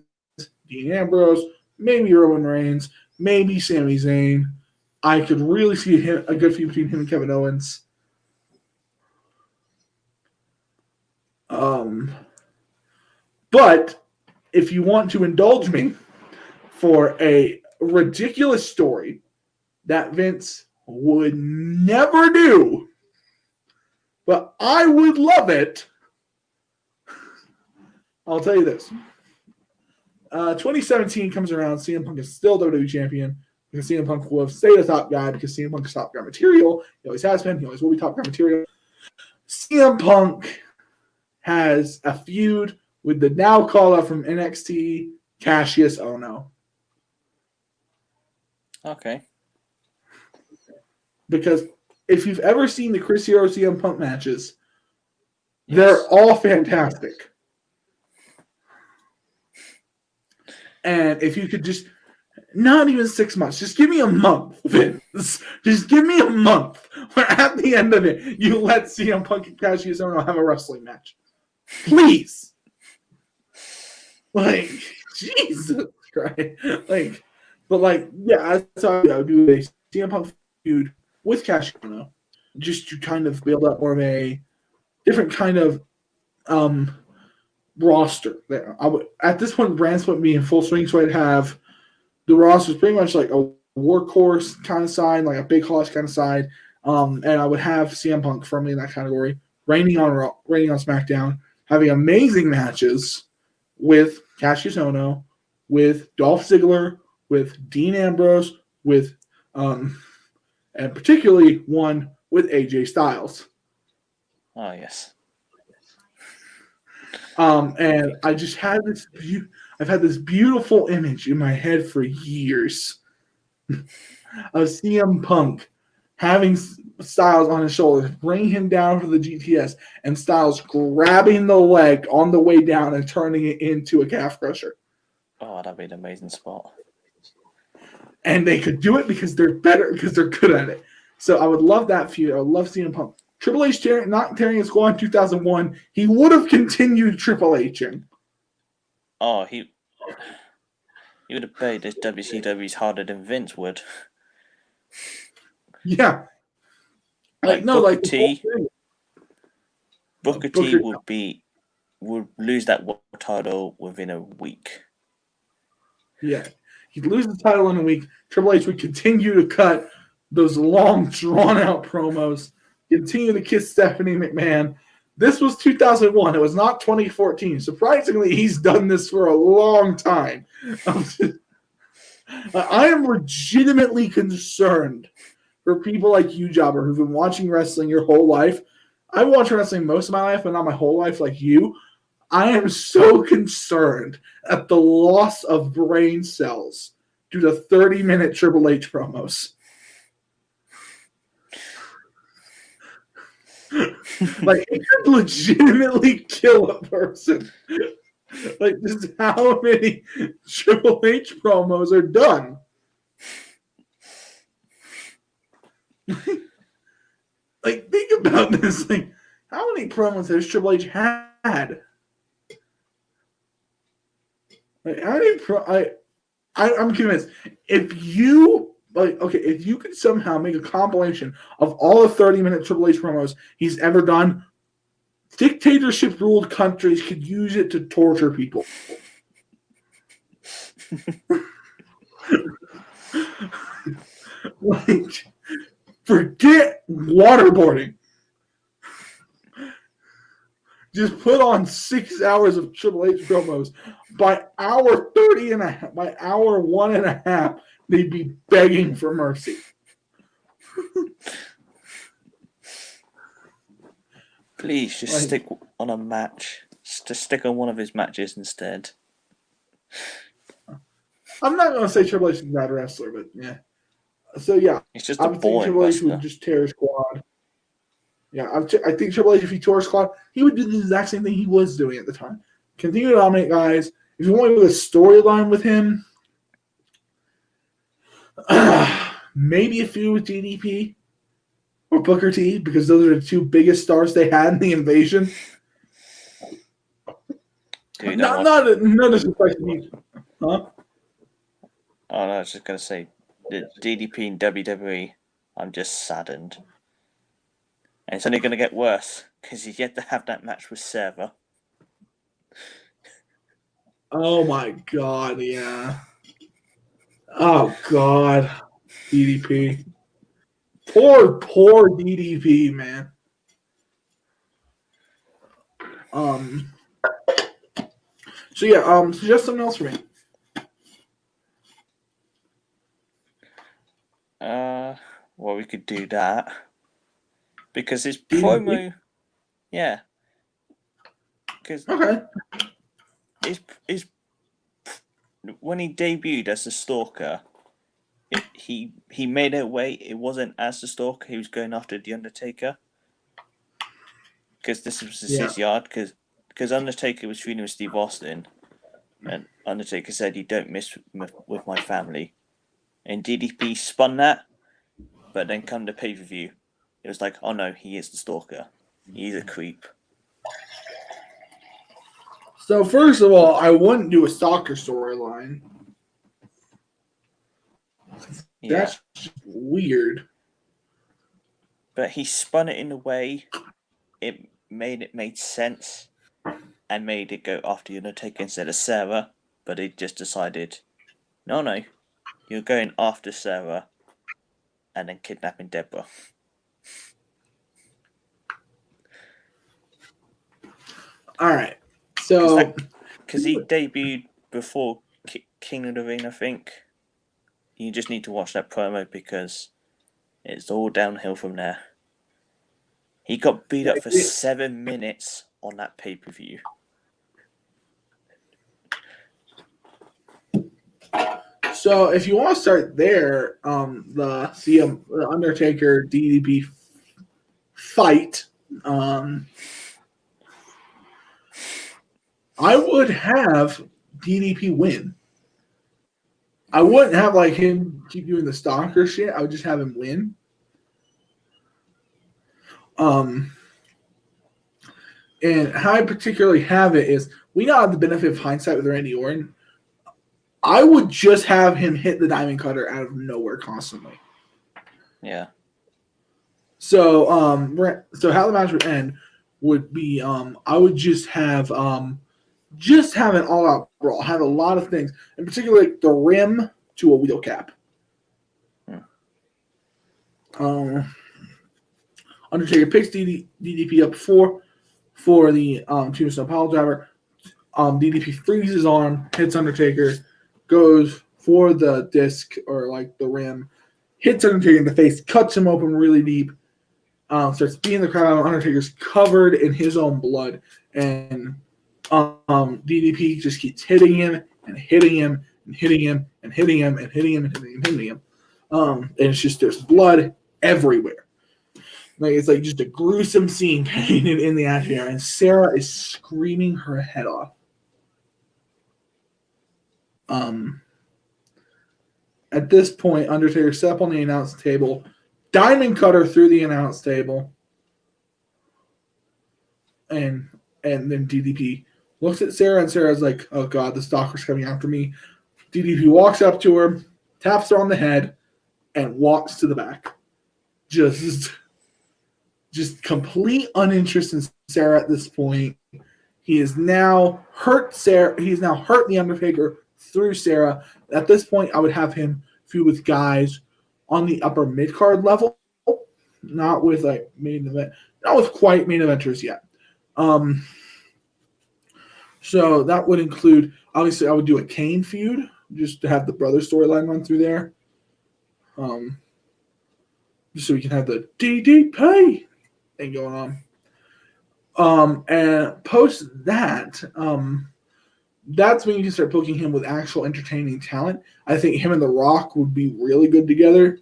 Dean Ambrose, maybe Roman Reigns, maybe Sami Zayn. I could really see a good feud between him and Kevin Owens. But if you want to indulge me for a ridiculous story that Vince would never do, but I would love it, I'll tell you this. 2017 comes around, CM Punk is still WWE champion because CM Punk will stay the top guy because CM Punk is top guy material. He always has been. He always will be top guy material. CM Punk has a feud with the now call-up from NXT, Cassius Ohno. Okay. Because if you've ever seen the Chris Hero CM Punk matches, they're all fantastic. And if you could just, not even 6 months, just give me a month, Vince. Just give me a month where at the end of it, you let CM Punk and Cassius Ohno have a wrestling match. Please. Like, Jesus Christ. That's how I would do a CM Punk feud with Cassius Ohno, just to kind of build up more of a different kind of roster. There, at this point, brand split would be in full swing, so I'd have the roster pretty much like a workhorse kind of side, like a big horse kind of side, and I would have CM Punk firmly in that category, reigning on SmackDown, having amazing matches with Cassius Ohno, with Dolph Ziggler, with Dean Ambrose, with and particularly one with AJ Styles. Oh, yes. And I just had I've had this beautiful image in my head for years of CM Punk having Styles on his shoulders, bringing him down for the GTS, and Styles grabbing the leg on the way down and turning it into a calf crusher. Oh, that'd be an amazing spot. And they could do it because they're better, because they're good at it. So I would love that feud. I would love CM Punk. Triple H not tearing his squad in 2001, he would have continued Triple H-ing. Oh, he would have paid this WCW's harder than Vince would. Yeah. Booker T would lose that world title within a week. Yeah. He'd lose the title in a week. Triple H would continue to cut those long, drawn-out promos, continue to kiss Stephanie McMahon. This was 2001. It was not 2014. Surprisingly, he's done this for a long time. I am legitimately concerned for people like you, Jobber, who've been watching wrestling your whole life. I've watched wrestling most of my life, but not my whole life like you. I am so concerned at the loss of brain cells due to 30-minute Triple H promos. Like, it could legitimately kill a person. Like, just how many Triple H promos are done. Like, think about this. Like, how many promos has Triple H had? Like, how many I'm convinced if you could somehow make a compilation of all the 30-minute Triple H promos he's ever done, dictatorship-ruled countries could use it to torture people. Like, forget waterboarding. just put on 6 hours of Triple H promos. By hour 30 and a half, by hour 1.5, they'd be begging for mercy. Please just stick on a match. Just stick on one of his matches instead. I'm not going to say Triple H is a bad wrestler, but yeah. So yeah, He's just I a would think boring Triple H wrestler. would just tear his quad. Yeah, I think Triple H, if he tore his quad, he would do the exact same thing he was doing at the time. Continue to dominate guys. If you want to do a storyline with him, maybe a feud with DDP or Booker T, because those are the two biggest stars they had in the invasion. Dude, not disrespect to me. Huh? Oh no, I was just gonna say, the DDP in WWE, I'm just saddened. And it's only gonna get worse, because he's yet to have that match with Sarah. Oh my god, yeah. Oh god. DDP. Poor DDP, man. So yeah, suggest something else for me. Well, we could do that. Because his DDP? promo, yeah. Because Okay. his when he debuted as the Stalker, he made it away. It wasn't as the Stalker. He was going after the Undertaker. Because this was his yard. Because Undertaker was feuding with Steve Austin, and Undertaker said, "You don't mess with my family." And DDP spun that, but then come to pay-per-view, it was like, "Oh no, he is the Stalker. He's a creep." So first of all, I wouldn't do a stalker storyline. Yeah. That's just weird. But he spun it in a way it made sense, and made it go after the Undertaker instead of Sarah. But he just decided, no, you're going after Sarah, and then kidnapping Deborah. All right. So because he debuted before King of the Ring, I think. You just need to watch that promo because it's all downhill from there. He got beat up for 7 minutes on that pay-per-view. So if you want to start there, the Undertaker DDP fight, I would have DDP win. I wouldn't have like him keep doing the stalker shit. I would just have him win. And how I particularly have it is we now have the benefit of hindsight with Randy Orton. I would just have him hit the diamond cutter out of nowhere constantly. Yeah. So how the match would end would be I would just have an all out brawl. Have a lot of things, in particular like the rim to a wheel cap. Undertaker picks DDP up for the Tombstone Pile Driver. DDP frees his arm, hits Undertaker, goes for the disc or like the rim, hits Undertaker in the face, cuts him open really deep, starts beating the crap out of Undertaker's covered in his own blood, and DDP just keeps hitting him and hitting him and hitting him and hitting him and hitting him and hitting him and hitting him. And it's just there's blood everywhere. Like it's like just a gruesome scene painted in the atmosphere, and Sarah is screaming her head off. At this point, Undertaker set up on the announce table, diamond cutter through the announce table, and then DDP looks at Sarah, and Sarah's like, "Oh God, the stalker's coming after me." DDP walks up to her, taps her on the head, and walks to the back. Just complete uninterest in Sarah at this point. He has now hurt Sarah. He's now hurt the Undertaker through Sarah. At this point, I would have him feud with guys on the upper mid card level, not with like main event, not with quite main eventers yet. So that would include, obviously, I would do a Kane feud just to have the brother storyline run through there. Just so we can have the DDP thing going on. And post that, that's when you can start booking him with actual entertaining talent. I think him and The Rock would be really good together.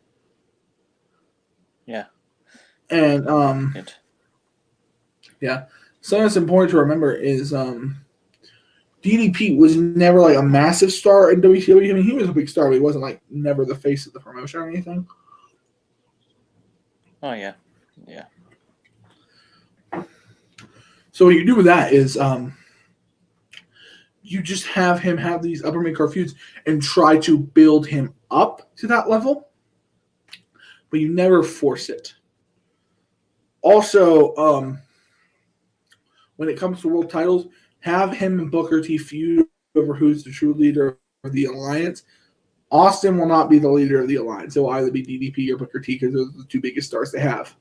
Yeah. And Good. yeah, something that's important to remember is DDP was never like a massive star in WCW. I mean, he was a big star, but he wasn't like never the face of the promotion or anything. Oh yeah, yeah. So what you do with that is you just have him have these upper mid-card feuds and try to build him up to that level, but you never force it. Also, when it comes to world titles, have him and Booker T feud over who's the true leader of the alliance. Austin will not be the leader of the alliance. It will either be DDP or Booker T because those are the two biggest stars they have.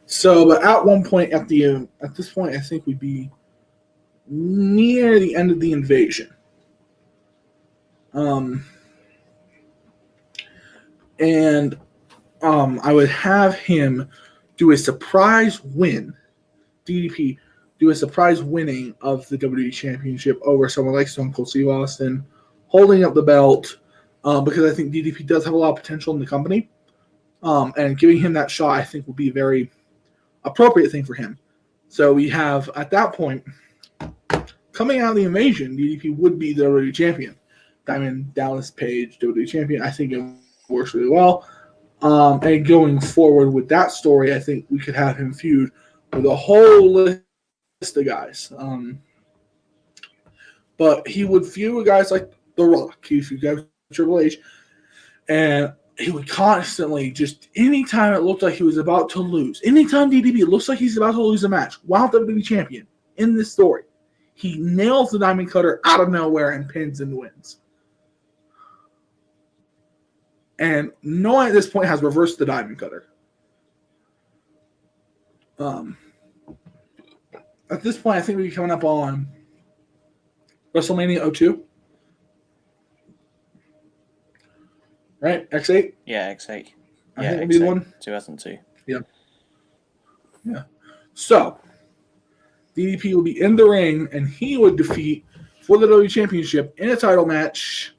So, but at one point at this point, I think we'd be near the end of the invasion. I would have him do a surprise win, DDP, do a surprise winning of the WWE Championship over someone like Stone Cold Steve Austin, holding up the belt, because I think DDP does have a lot of potential in the company, and giving him that shot, I think, would be a very appropriate thing for him. So we have, at that point, coming out of the invasion, DDP would be the WWE Champion. Diamond Dallas Page, WWE Champion. I think it works really well. And going forward with that story, I think we could have him feud with a whole list of guys. But he would feud with guys like The Rock. He would feud guys with Triple H. And he would constantly, just anytime it looked like he was about to lose, anytime DDP looks like he's about to lose a match while WWE Champion in this story, he nails the Diamond Cutter out of nowhere and pins and wins. And no one at this point has reversed the Diamond Cutter. At this point, I think we're coming up on WrestleMania 02. Right? X8? Yeah, X8. I Yeah, think it'll be the one. 2002. Yeah. So, DDP will be in the ring, and he would defeat, for the WWE Championship, in a title match,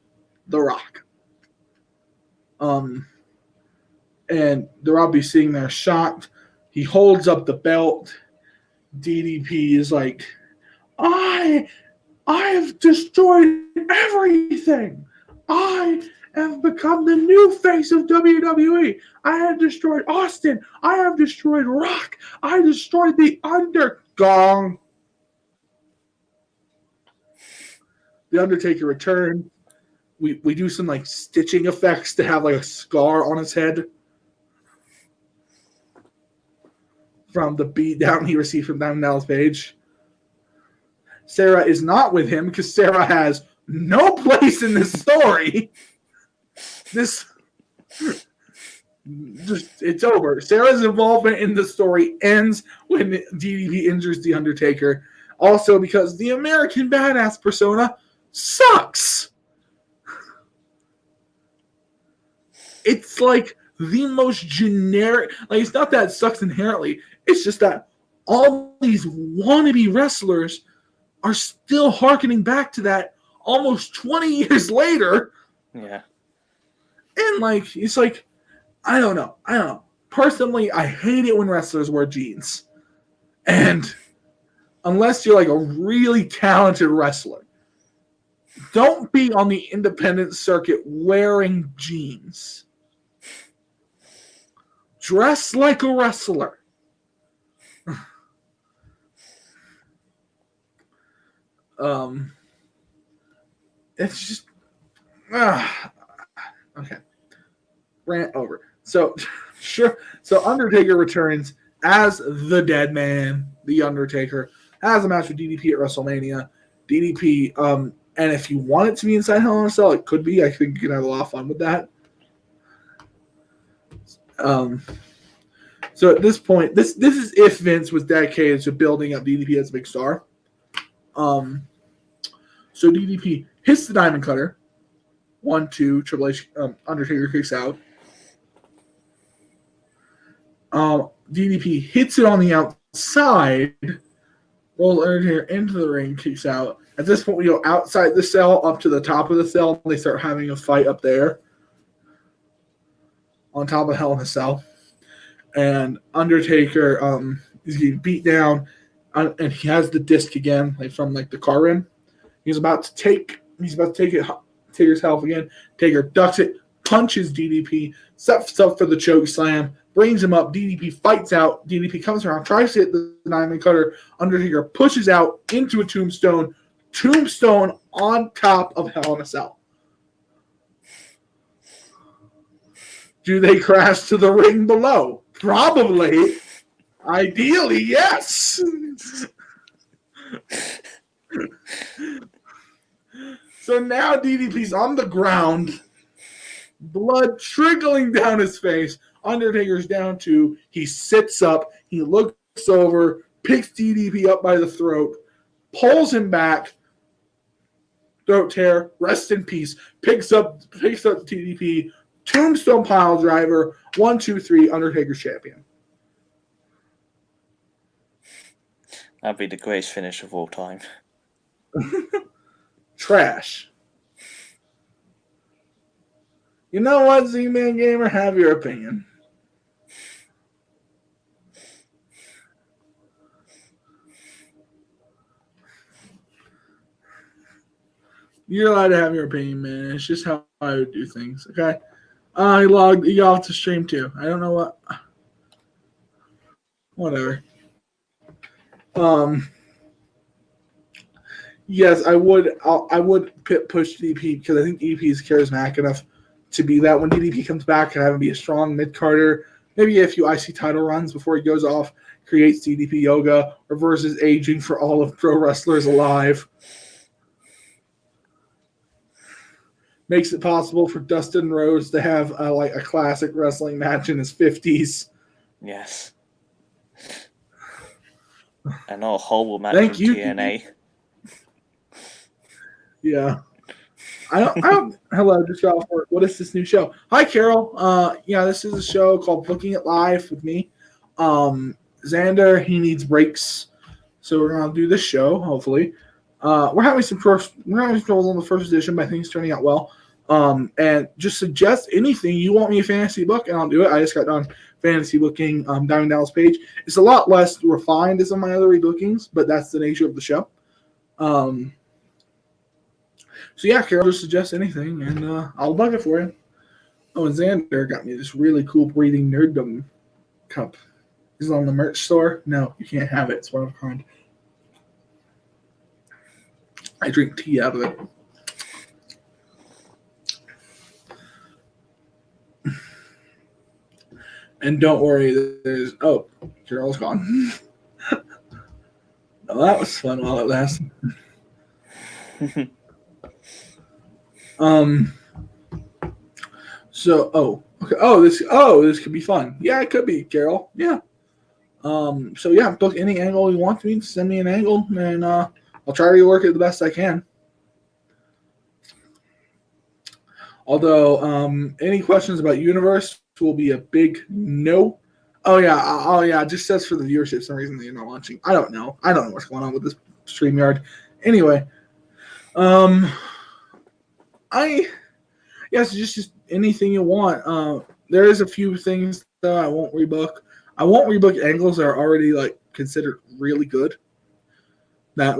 The Rock. And The Rock will be sitting there shocked. He holds up the belt. DDP is like, I have destroyed everything. I have become the new face of WWE. I have destroyed Austin. I have destroyed Rock. I destroyed the Undergong. The Undertaker returned. We do some like stitching effects to have like a scar on his head from the beat down he received from Diamond Dallas Page. Sarah is not with him because Sarah has no place in this story. It's over. Sarah's involvement in the story ends when DDP injures The Undertaker. Also because the American Badass persona sucks. It's like the most generic. Like, it's not that it sucks inherently. It's just that all these wannabe wrestlers are still hearkening back to that almost 20 years later. Yeah. And, like, it's like, I don't know. Personally, I hate it when wrestlers wear jeans. And unless you're, like, a really talented wrestler, don't be on the independent circuit wearing jeans. Dress like a wrestler. It's just okay. Rant over. So sure. So Undertaker returns as the Dead Man. The Undertaker has a match with DDP at WrestleMania. DDP And if you want it to be inside Hell in a Cell, it could be. I think you can have a lot of fun with that. So at this point, this is if Vince was dedicated to building up DDP as a big star. So DDP hits the Diamond Cutter. 1-2, Triple H, Undertaker kicks out. DDP hits it on the outside. Rolls Undertaker into the ring, kicks out. At this point, we go outside the cell up to the top of the cell. And they start having a fight up there on top of Hell in a Cell. And Undertaker is getting beat down, and he has the disc again, like from like the car rim. He's about to take it, Taker's health again. Taker ducks it, punches DDP, sets up for the choke slam, brings him up. DDP fights out. DDP comes around, tries to hit the Diamond Cutter. Undertaker pushes out into a tombstone. Tombstone on top of Hell in a Cell. Do they crash to the ring below? Probably. Ideally, yes. So now DDP's on the ground, blood trickling down his face. Undertaker's down 2. He sits up. He looks over, picks DDP up by the throat, pulls him back. Throat tear. Rest in peace. Picks up DDP. Tombstone pile driver. 1, 2, 3. Undertaker's champion. That'd be the greatest finish of all time. Trash. You know what, Z-Man Gamer? Have your opinion. You're allowed to have your opinion, man. It's just how I would do things, okay? He got off the stream, too. I don't know what. Whatever. Yes, I would push DDP because I think DDP is charismatic enough to be that when DDP comes back and have him be a strong mid-carder, maybe a few IC title runs before he goes off, creates DDP yoga, reverses aging for all of pro wrestlers alive, makes it possible for Dustin Rhodes to have a classic wrestling match in his 50s. Yes. And not a horrible match Thank with you, TNA. Yeah. I don't. Hello, just got off work. What is this new show? Hi, Carol. Yeah, this is a show called Booking It Live with me. Xander, he needs breaks, so we're gonna do this show. Hopefully, we're having some troubles on the first edition, but I think it's turning out well. And just suggest anything you want me to fantasy book, and I'll do it. I just got done fantasy booking Diamond Dallas Page. It's a lot less refined as some of my other rebookings, but that's the nature of the show. So yeah, Carol, just suggest anything, and I'll book it for you. Oh, and Xander got me this really cool Breathing Nerddom cup. Is it on the merch store? No, you can't have it. It's one of a kind. I drink tea out of it. And don't worry, there's... Oh, Carol's gone. Well, that was fun while it lasted. So, okay. This could be fun. Yeah, it could be, Carol. Yeah. So yeah, book any angle you want me. Send me an angle, and I'll try to work it the best I can. Although, any questions about Universe will be a big no. Oh yeah. Just says for the viewership, some reason that you're not watching. I don't know what's going on with this StreamYard. Anyway, just anything you want. There is a few things that I won't rebook. I won't rebook angles that are already considered really good. That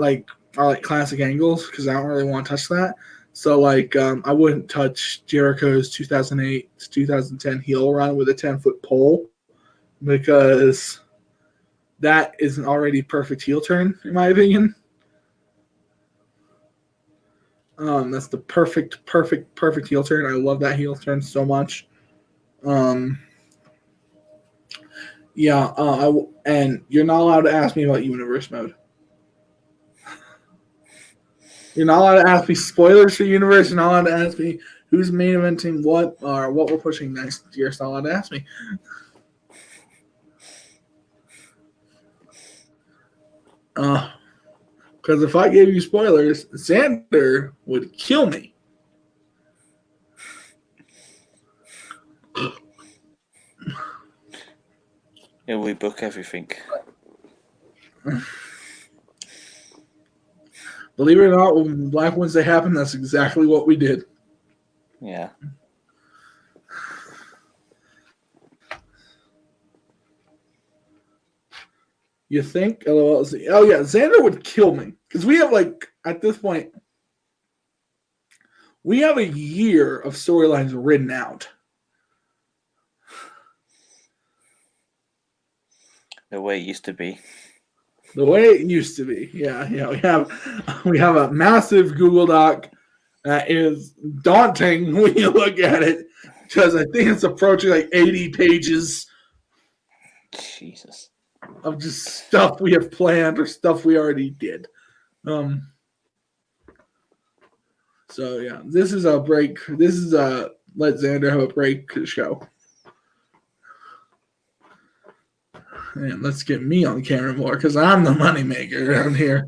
are classic angles because I don't really want to touch that. So I wouldn't touch Jericho's 2008 to 2010 heel run with a 10-foot pole because that is an already perfect heel turn in my opinion. That's the perfect heel turn. I love that heel turn so much. And you're not allowed to ask me about Universe mode. You're not allowed to ask me spoilers for Universe. You're not allowed to ask me who's main eventing what or what we're pushing next. You're just not allowed to ask me. Because if I gave you spoilers, Xander would kill me. Yeah, we book everything. Believe it or not, when Black Wednesday happened, that's exactly what we did. Yeah. You think? LOL. Oh yeah, Xander would kill me because we have at this point, we have a year of storylines written out. The way it used to be. The way it used to be. Yeah. We have a massive Google Doc that is daunting when you look at it because I think it's approaching 80 pages. Jesus. Of just stuff we have planned or stuff we already did. So yeah, this is a break. This is a let Xander have a break show. And let's get me on camera more because I'm the moneymaker around here.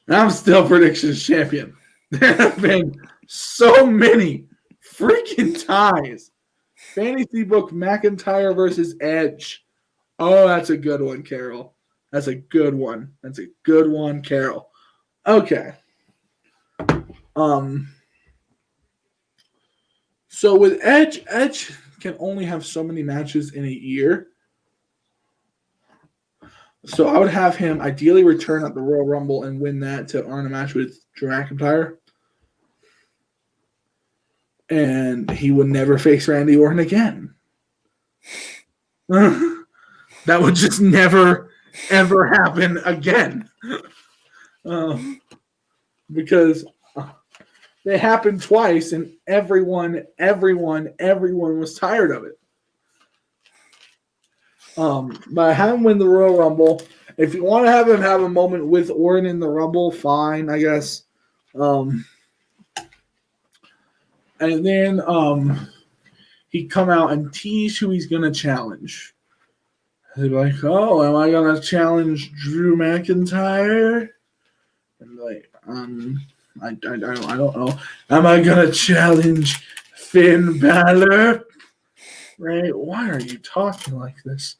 I'm still predictions champion. There have been so many freaking ties. Fantasy book McIntyre versus Edge. Oh, that's a good one, Carol. That's a good one. That's a good one, Carol. Okay. So with Edge can only have so many matches in a year. So I would have him ideally return at the Royal Rumble and win that to earn a match with Drew McIntyre. And he would never face Randy Orton again. That would just never, ever happen again. Because they happened twice and everyone was tired of it. But have him win the Royal Rumble. If you want to have him have a moment with Orton in the Rumble, fine, I guess. And then he'd come out and tease who he's gonna challenge. He'd be like, "Oh, am I gonna challenge Drew McIntyre?" And like, I don't know. Am I gonna challenge Finn Balor? Right? Why are you talking like this?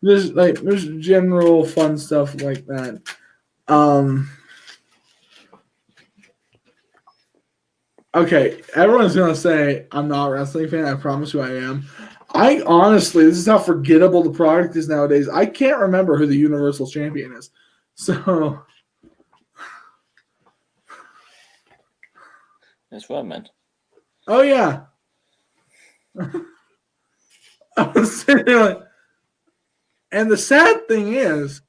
There's general fun stuff like that. Okay, everyone's gonna say I'm not a wrestling fan. I promise you I am. I honestly, this is how forgettable the product is nowadays. I can't remember who the Universal Champion is. So It's Roman. Oh yeah. I was sitting there like, and the sad thing is,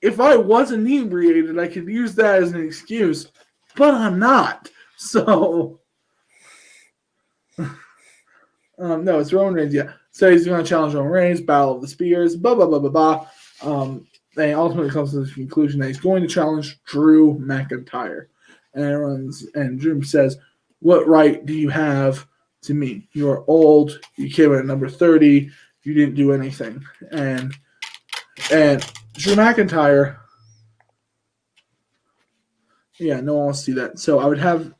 if I was inebriated, I could use that as an excuse, but I'm not. So, no, it's Roman Reigns. Yeah, so he's going to challenge Roman Reigns, Battle of the Spears, blah blah blah blah blah. And ultimately comes to the conclusion that he's going to challenge Drew McIntyre. And Drew says, "What right do you have to me? You are old. You came in at number 30. You didn't do anything." And Drew McIntyre, yeah, no one wants to see that. So I would have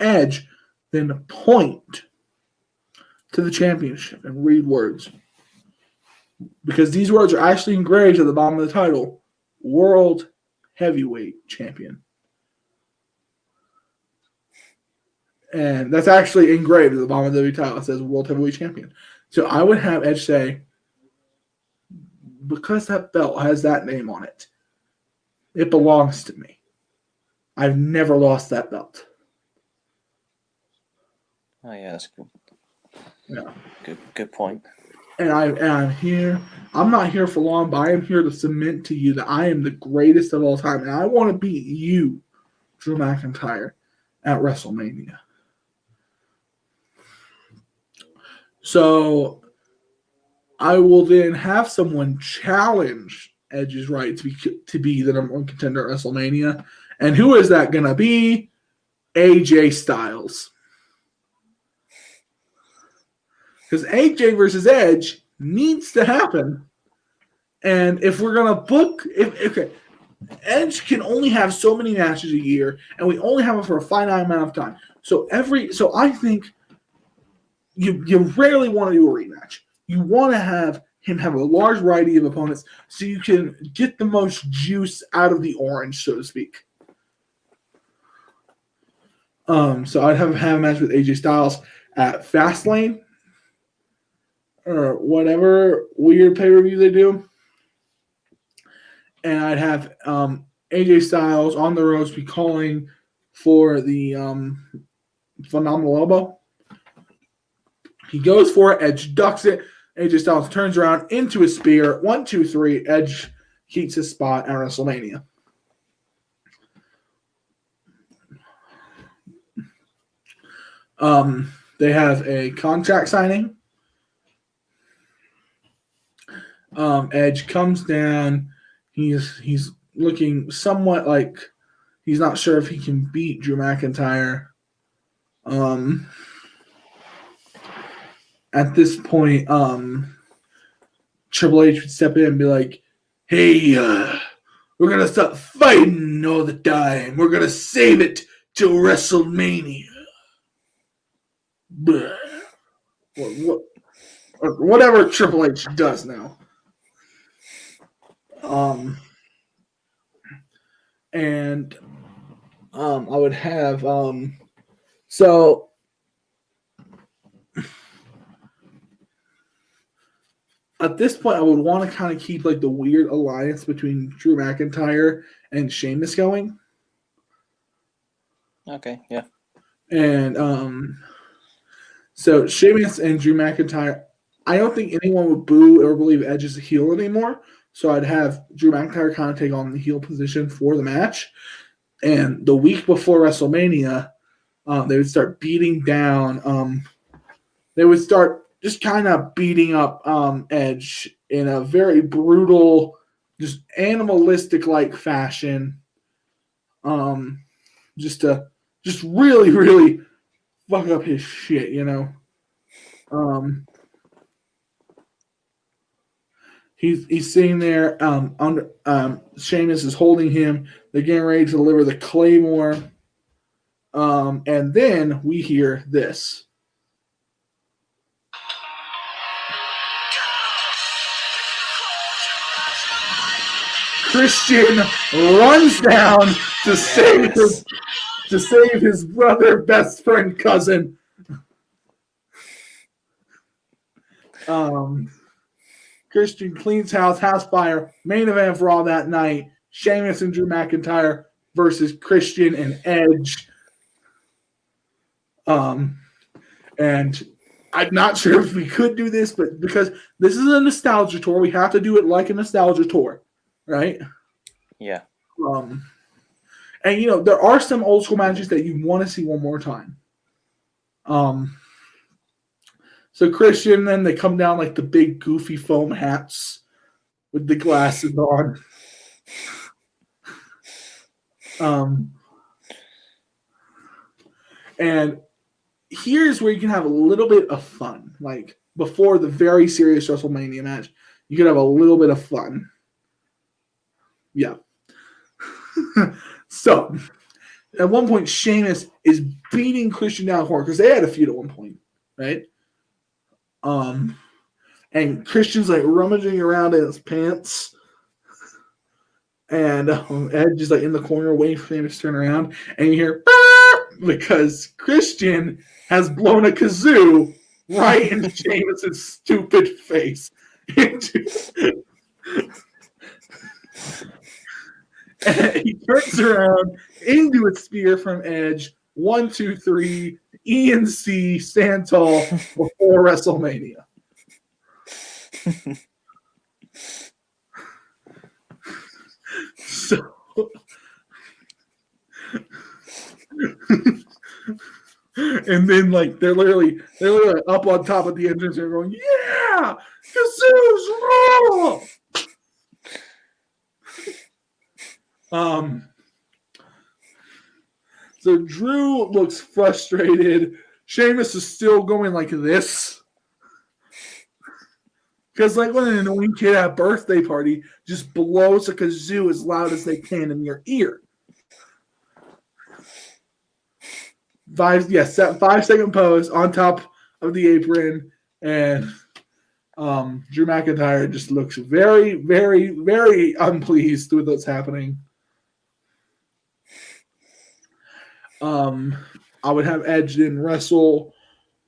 Edge then point to the championship and read words, because these words are actually engraved at the bottom of the title: World Heavyweight Champion. And that's actually engraved at the bottom of the title. It says World Heavyweight Champion. So I would have Edge say, because that belt has that name on it, it belongs to me. I've never lost that belt. Oh yeah, that's good. Yeah. Good point. And I'm here. I'm not here for long, but I am here to cement to you that I am the greatest of all time. And I want to beat you, Drew McIntyre, at WrestleMania. So I will then have someone challenge Edge's right to be the number one contender at WrestleMania. And who is that going to be? AJ Styles. Because AJ versus Edge needs to happen. And if we're going to book, Edge can only have so many matches a year, and we only have it for a finite amount of time. So I think you rarely want to do a rematch. You want to have him have a large variety of opponents so you can get the most juice out of the orange, so to speak. So I'd have a match with AJ Styles at Fastlane or whatever weird pay-per-view they do. And I'd have AJ Styles on the ropes be calling for the phenomenal elbow. He goes for it. Edge ducks it. AJ Styles turns around into a spear. 1, 2, 3. Edge keeps his spot at WrestleMania. They have a contract signing. Edge comes down. He's looking somewhat like he's not sure if he can beat Drew McIntyre. At this point, Triple H would step in and be like, "Hey, we're gonna stop fighting all the time. We're gonna save it till WrestleMania." Whatever Triple H does now. And I would have so at this point I would want to kind of keep like the weird alliance between Drew McIntyre and Sheamus going. Okay, yeah. And so Sheamus and Drew McIntyre, I don't think anyone would boo or believe Edge is a heel anymore. So I'd have Drew McIntyre kind of take on the heel position for the match. And the week before WrestleMania, they would start beating down. They would start just kind of beating up Edge in a very brutal, just animalistic-like fashion. Just really, really fuck up his shit, you know. He's sitting there. Sheamus is holding him. They're getting ready to deliver the Claymore. And then we hear this. Christian runs down to save his brother, best friend, cousin. Christian cleans house fire. Main event for all that night. Sheamus and Drew McIntyre versus Christian and Edge. And I'm not sure if we could do this, but because this is a nostalgia tour, we have to do it like a nostalgia tour, right? Yeah. And you know, there are some old school matches that you want to see one more time. So Christian, then they come down like the big goofy foam hats with the glasses on. And here's where you can have a little bit of fun. Like before the very serious WrestleMania match, you can have a little bit of fun. Yeah. So at one point, Sheamus is beating Christian down hard because they had a feud at one point, right? And Christian's like rummaging around in his pants, and Edge is like in the corner waiting for him to turn around, and you hear because Christian has blown a kazoo right in Sheamus's stupid face. And he turns around into a spear from Edge. 1, 2, 3, ENC Santal before WrestleMania. So And then like they're literally up on top of the entrance and going, yeah, Kazoo's rule. So Drew looks frustrated. Sheamus is still going like this. Because like when an annoying kid at a birthday party just blows a kazoo as loud as they can in your ear. 5-second pose on top of the apron, and Drew McIntyre just looks very, very, very unpleased with what's happening. I would have Edge then wrestle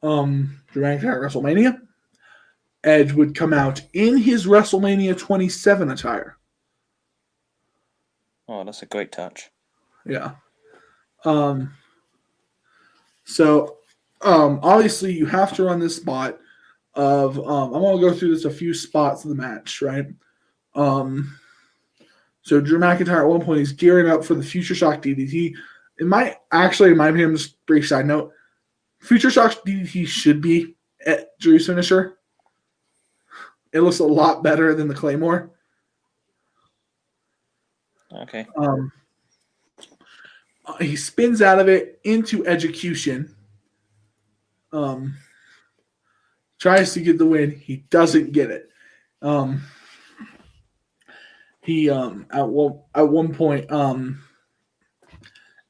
Drew McIntyre at WrestleMania. Edge would come out in his WrestleMania 27 attire. Oh, that's a great touch. Yeah. So, obviously, you have to run this spot of I'm going to go through this a few spots of the match, right? So Drew McIntyre at one point is gearing up for the Future Shock DDT. In my opinion, just brief side note, Future Shock DDT should be at Drew's finisher. It looks a lot better than the Claymore. Okay. He spins out of it into execution. Tries to get the win. He doesn't get it. He at one point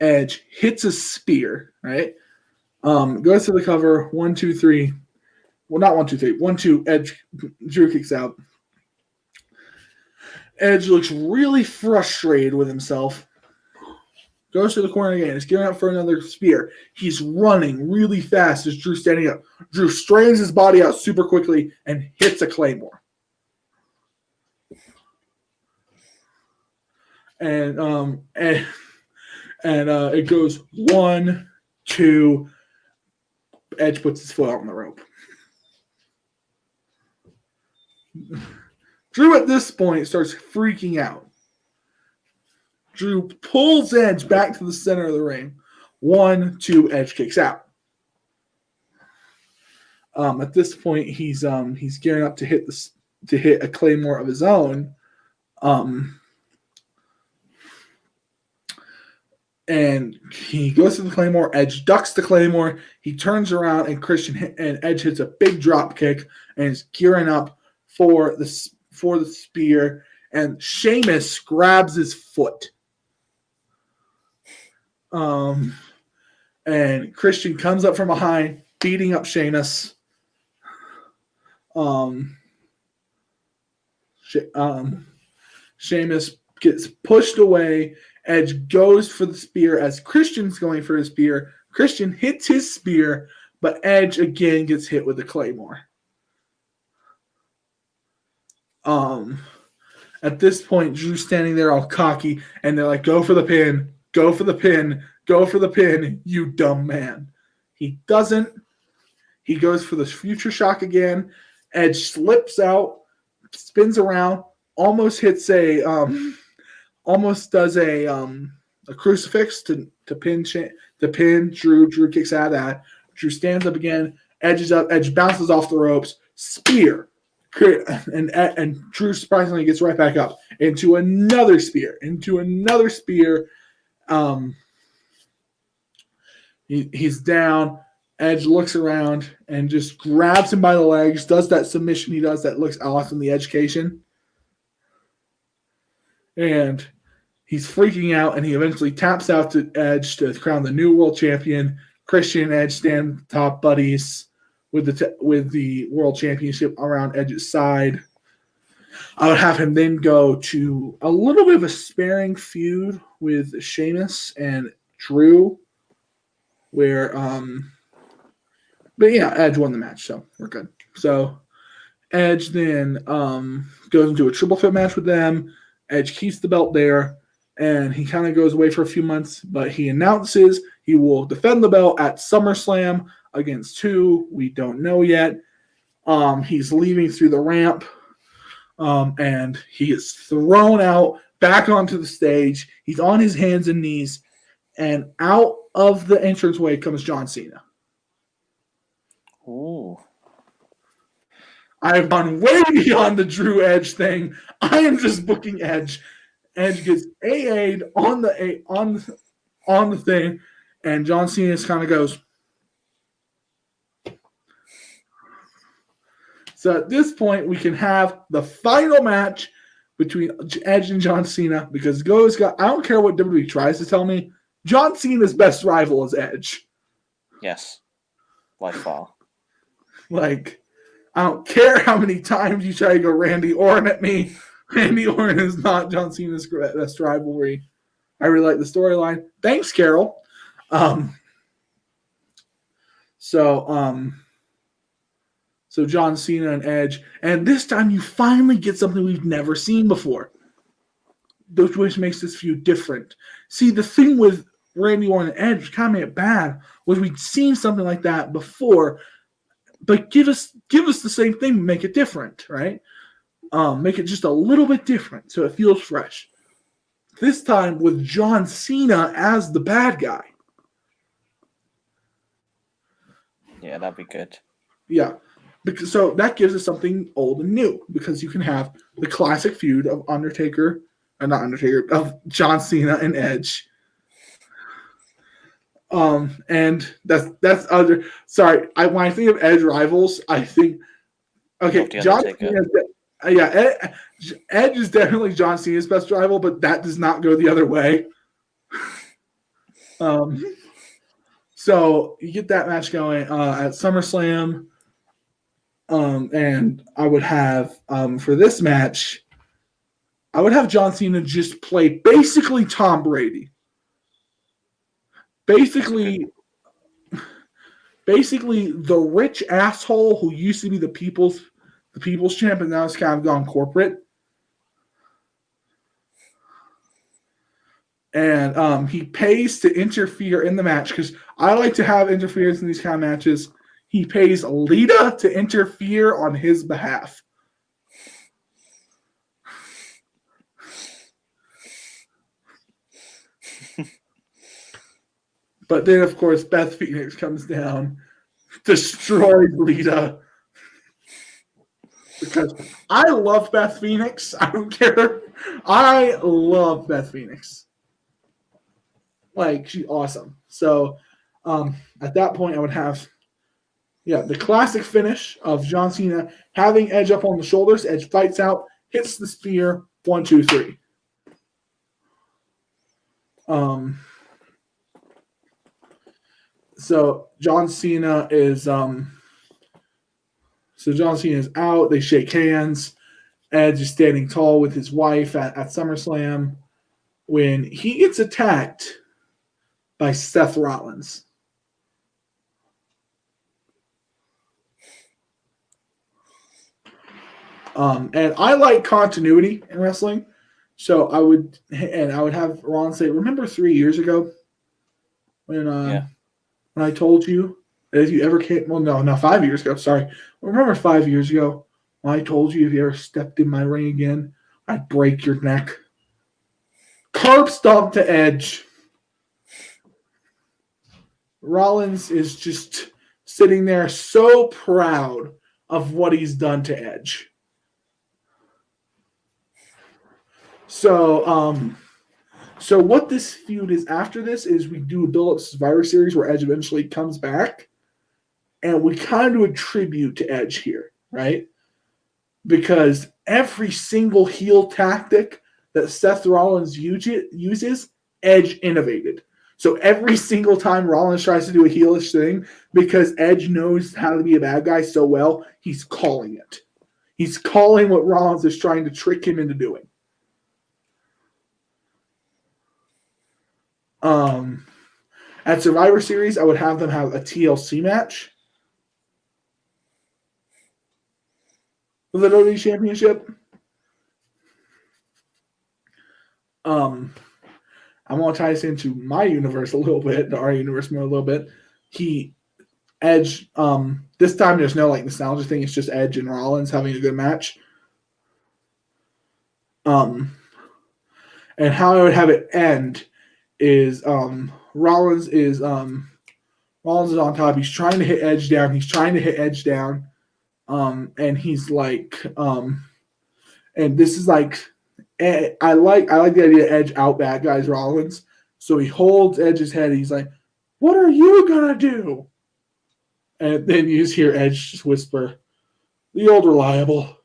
Edge hits a spear, right? Goes to the cover, 1, 2, 3. Well, not 1, 2, 3. 1, 2, Edge, Drew kicks out. Edge looks really frustrated with himself. Goes to the corner again. He's gearing up for another spear. He's running really fast as Drew's standing up. Drew straightens his body out super quickly and hits a Claymore. And it goes 1, 2. Edge puts his foot out on the rope. Drew at this point starts freaking out. Drew pulls Edge back to the center of the ring. 1, 2, Edge kicks out. At this point, he's gearing up to hit a Claymore of his own. And he goes to the Claymore. Edge ducks the Claymore. He turns around, and Edge hits a big drop kick and is gearing up for the spear. And Sheamus grabs his foot. And Christian comes up from behind, beating up Sheamus. Sheamus gets pushed away. Edge goes for the spear as Christian's going for his spear. Christian hits his spear, but Edge again gets hit with the Claymore. At this point, Drew's standing there all cocky, and they're like, go for the pin, go for the pin, go for the pin, you dumb man. He doesn't. He goes for the Future Shock again. Edge slips out, spins around, almost hits almost does a crucifix to pin Drew. Drew kicks out of that. Drew stands up again. Edge is up. Edge bounces off the ropes. Spear. And Drew surprisingly gets right back up into another spear. He's down. Edge looks around and just grabs him by the legs. Does that submission he does that looks awesome, the education. And he's freaking out, and he eventually taps out to Edge to crown the new world champion. Christian and Edge stand top buddies with the world championship around Edge's side. I would have him then go to a little bit of a sparing feud with Sheamus and Drew, where but yeah, Edge won the match, so we're good. So Edge then goes into a triple threat match with them. Edge keeps the belt there, and he kind of goes away for a few months, but he announces he will defend the belt at SummerSlam against who, we don't know yet. He's leaving through the ramp, and he is thrown out back onto the stage. He's on his hands and knees, and out of the entranceway comes John Cena. Ooh. I have gone way beyond the Drew Edge thing. I am just booking Edge. Edge gets AA'd on the thing, and John Cena just kind of goes. So at this point, we can have the final match between Edge and John Cena because Go's got. I don't care what WWE tries to tell me. John Cena's best rival is Edge. Yes, by far. Like, I don't care how many times you try to go Randy Orton at me. Randy Orton is not John Cena's best rivalry. I really like the storyline. Thanks, Carol. So John Cena and Edge, and this time you finally get something we've never seen before, which makes this feud different. See, the thing with Randy Orton and Edge kind of made it bad was we'd seen something like that before, but give us the same thing, make it different, right? Make it just a little bit different so it feels fresh. This time with John Cena as the bad guy. Yeah, that'd be good. Yeah. So that gives us something old and new because you can have the classic feud of of John Cena and Edge. And that's other. Sorry, when I think of Edge rivals, I think John Cena. Edge is definitely John Cena's best rival, but that does not go the other way. So you get that match going at SummerSlam. And I would have for this match, I would have John Cena just play basically Tom Brady. Basically the rich asshole who used to be the people's champ and now has kind of gone corporate. And he pays to interfere in the match because I like to have interference in these kind of matches. He pays Lita to interfere on his behalf. But then, of course, Beth Phoenix comes down, destroys Lita. Because I love Beth Phoenix. I don't care. I love Beth Phoenix. Like, she's awesome. So, at that point, I would have... Yeah, the classic finish of John Cena having Edge up on the shoulders. Edge fights out, hits the spear. 1, 2, 3. So John Cena is out. They shake hands. Edge is standing tall with his wife at SummerSlam when he gets attacked by Seth Rollins. And I like continuity in wrestling, so I would have Ron say, "Remember 3 years ago when I told you that if you ever came? Well, no, 5 years ago. Sorry, remember 5 years ago when I told you if you ever stepped in my ring again, I'd break your neck." Curb stomp to Edge. Rollins is just sitting there so proud of what he's done to Edge. So what this feud is after this is we do a build-up Survivor Series where Edge eventually comes back, and we kind of do a tribute to Edge here, right? Because every single heel tactic that Seth Rollins uses, Edge innovated. So every single time Rollins tries to do a heelish thing, because Edge knows how to be a bad guy so well, he's calling it. He's calling what Rollins is trying to trick him into doing. At Survivor Series, I would have them have a TLC match for the WWE Championship. I'm going to tie this into my universe a little bit, our universe more a little bit. Edge, this time there's no like nostalgia thing. It's just Edge and Rollins having a good match. And how I would have it end is Rollins is Rollins is on top. He's trying to hit Edge down. And he's like, and this is like, I like the idea of Edge out bad guys Rollins. So he holds Edge's head. He's like, "What are you gonna do?" And then you just hear Edge just whisper, "The old reliable."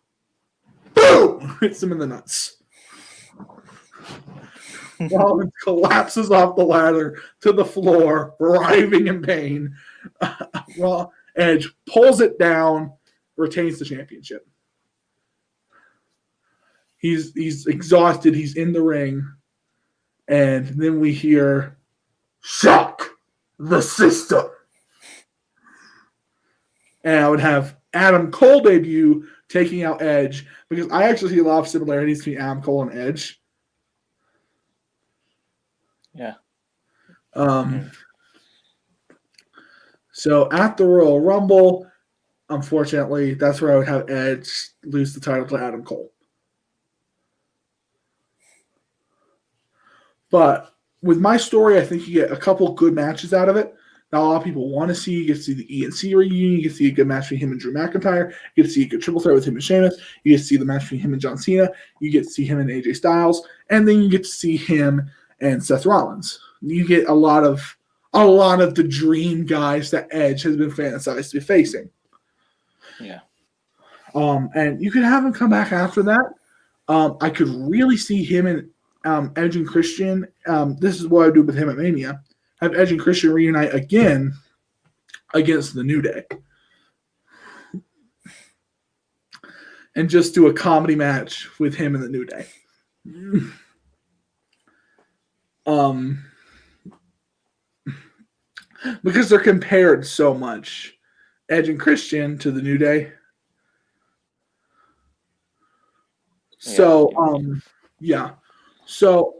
Boom! Hits him in the nuts. Rollins collapses off the ladder to the floor, writhing in pain. Edge pulls it down, retains the championship. He's exhausted. He's in the ring. And then we hear, "Shock the system." And I would have Adam Cole debut taking out Edge, because I actually see a lot of similarities between Adam Cole and Edge. Yeah. So at the Royal Rumble, unfortunately, that's where I would have Edge lose the title to Adam Cole. But with my story, I think you get a couple good matches out of it. Not a lot of people want to see. You get to see the ENC reunion. You get to see a good match between him and Drew McIntyre. You get to see a good triple threat with him and Sheamus. You get to see the match between him and John Cena. You get to see him and AJ Styles. And then you get to see him and Seth Rollins. You get a lot of the dream guys that Edge has been fantasized to be facing. Yeah. And you could have him come back after that. I could really see him and Edge and Christian. This is what I do with him at Mania. Have Edge and Christian reunite again against the New Day. And just do a comedy match with him and the New Day. Because they're compared so much. Edge and Christian to the New Day. So, yeah. So,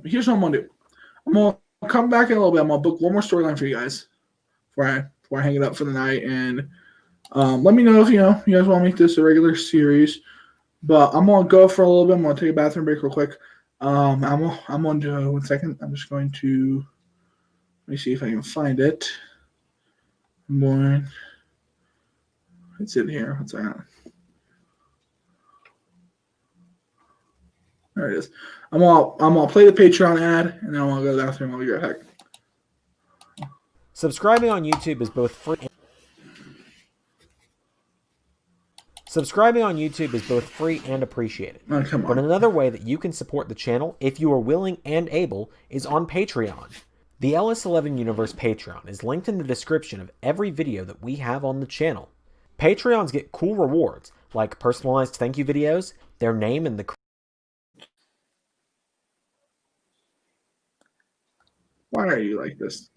here's what I'm going to do. I'm going to come back in a little bit. I'm going to book one more storyline for you guys before I hang it up for the night. And let me know if you guys want to make this a regular series. But I'm going to go for a little bit. I'm going to take a bathroom break real quick. I'm going to do 1 second. I'm just going to let me see if I can find it. It's in here. What's that? There it is. I'm gonna play the Patreon ad, and then I'm gonna go to the bathroom. I'll be right back. Subscribing on YouTube is both free and appreciated. Oh, come on. But another way that you can support the channel, if you are willing and able, is on Patreon. The LS11 Universe Patreon is linked in the description of every video that we have on the channel. Patreons get cool rewards, like personalized thank you videos, their name and the... Why are you like this?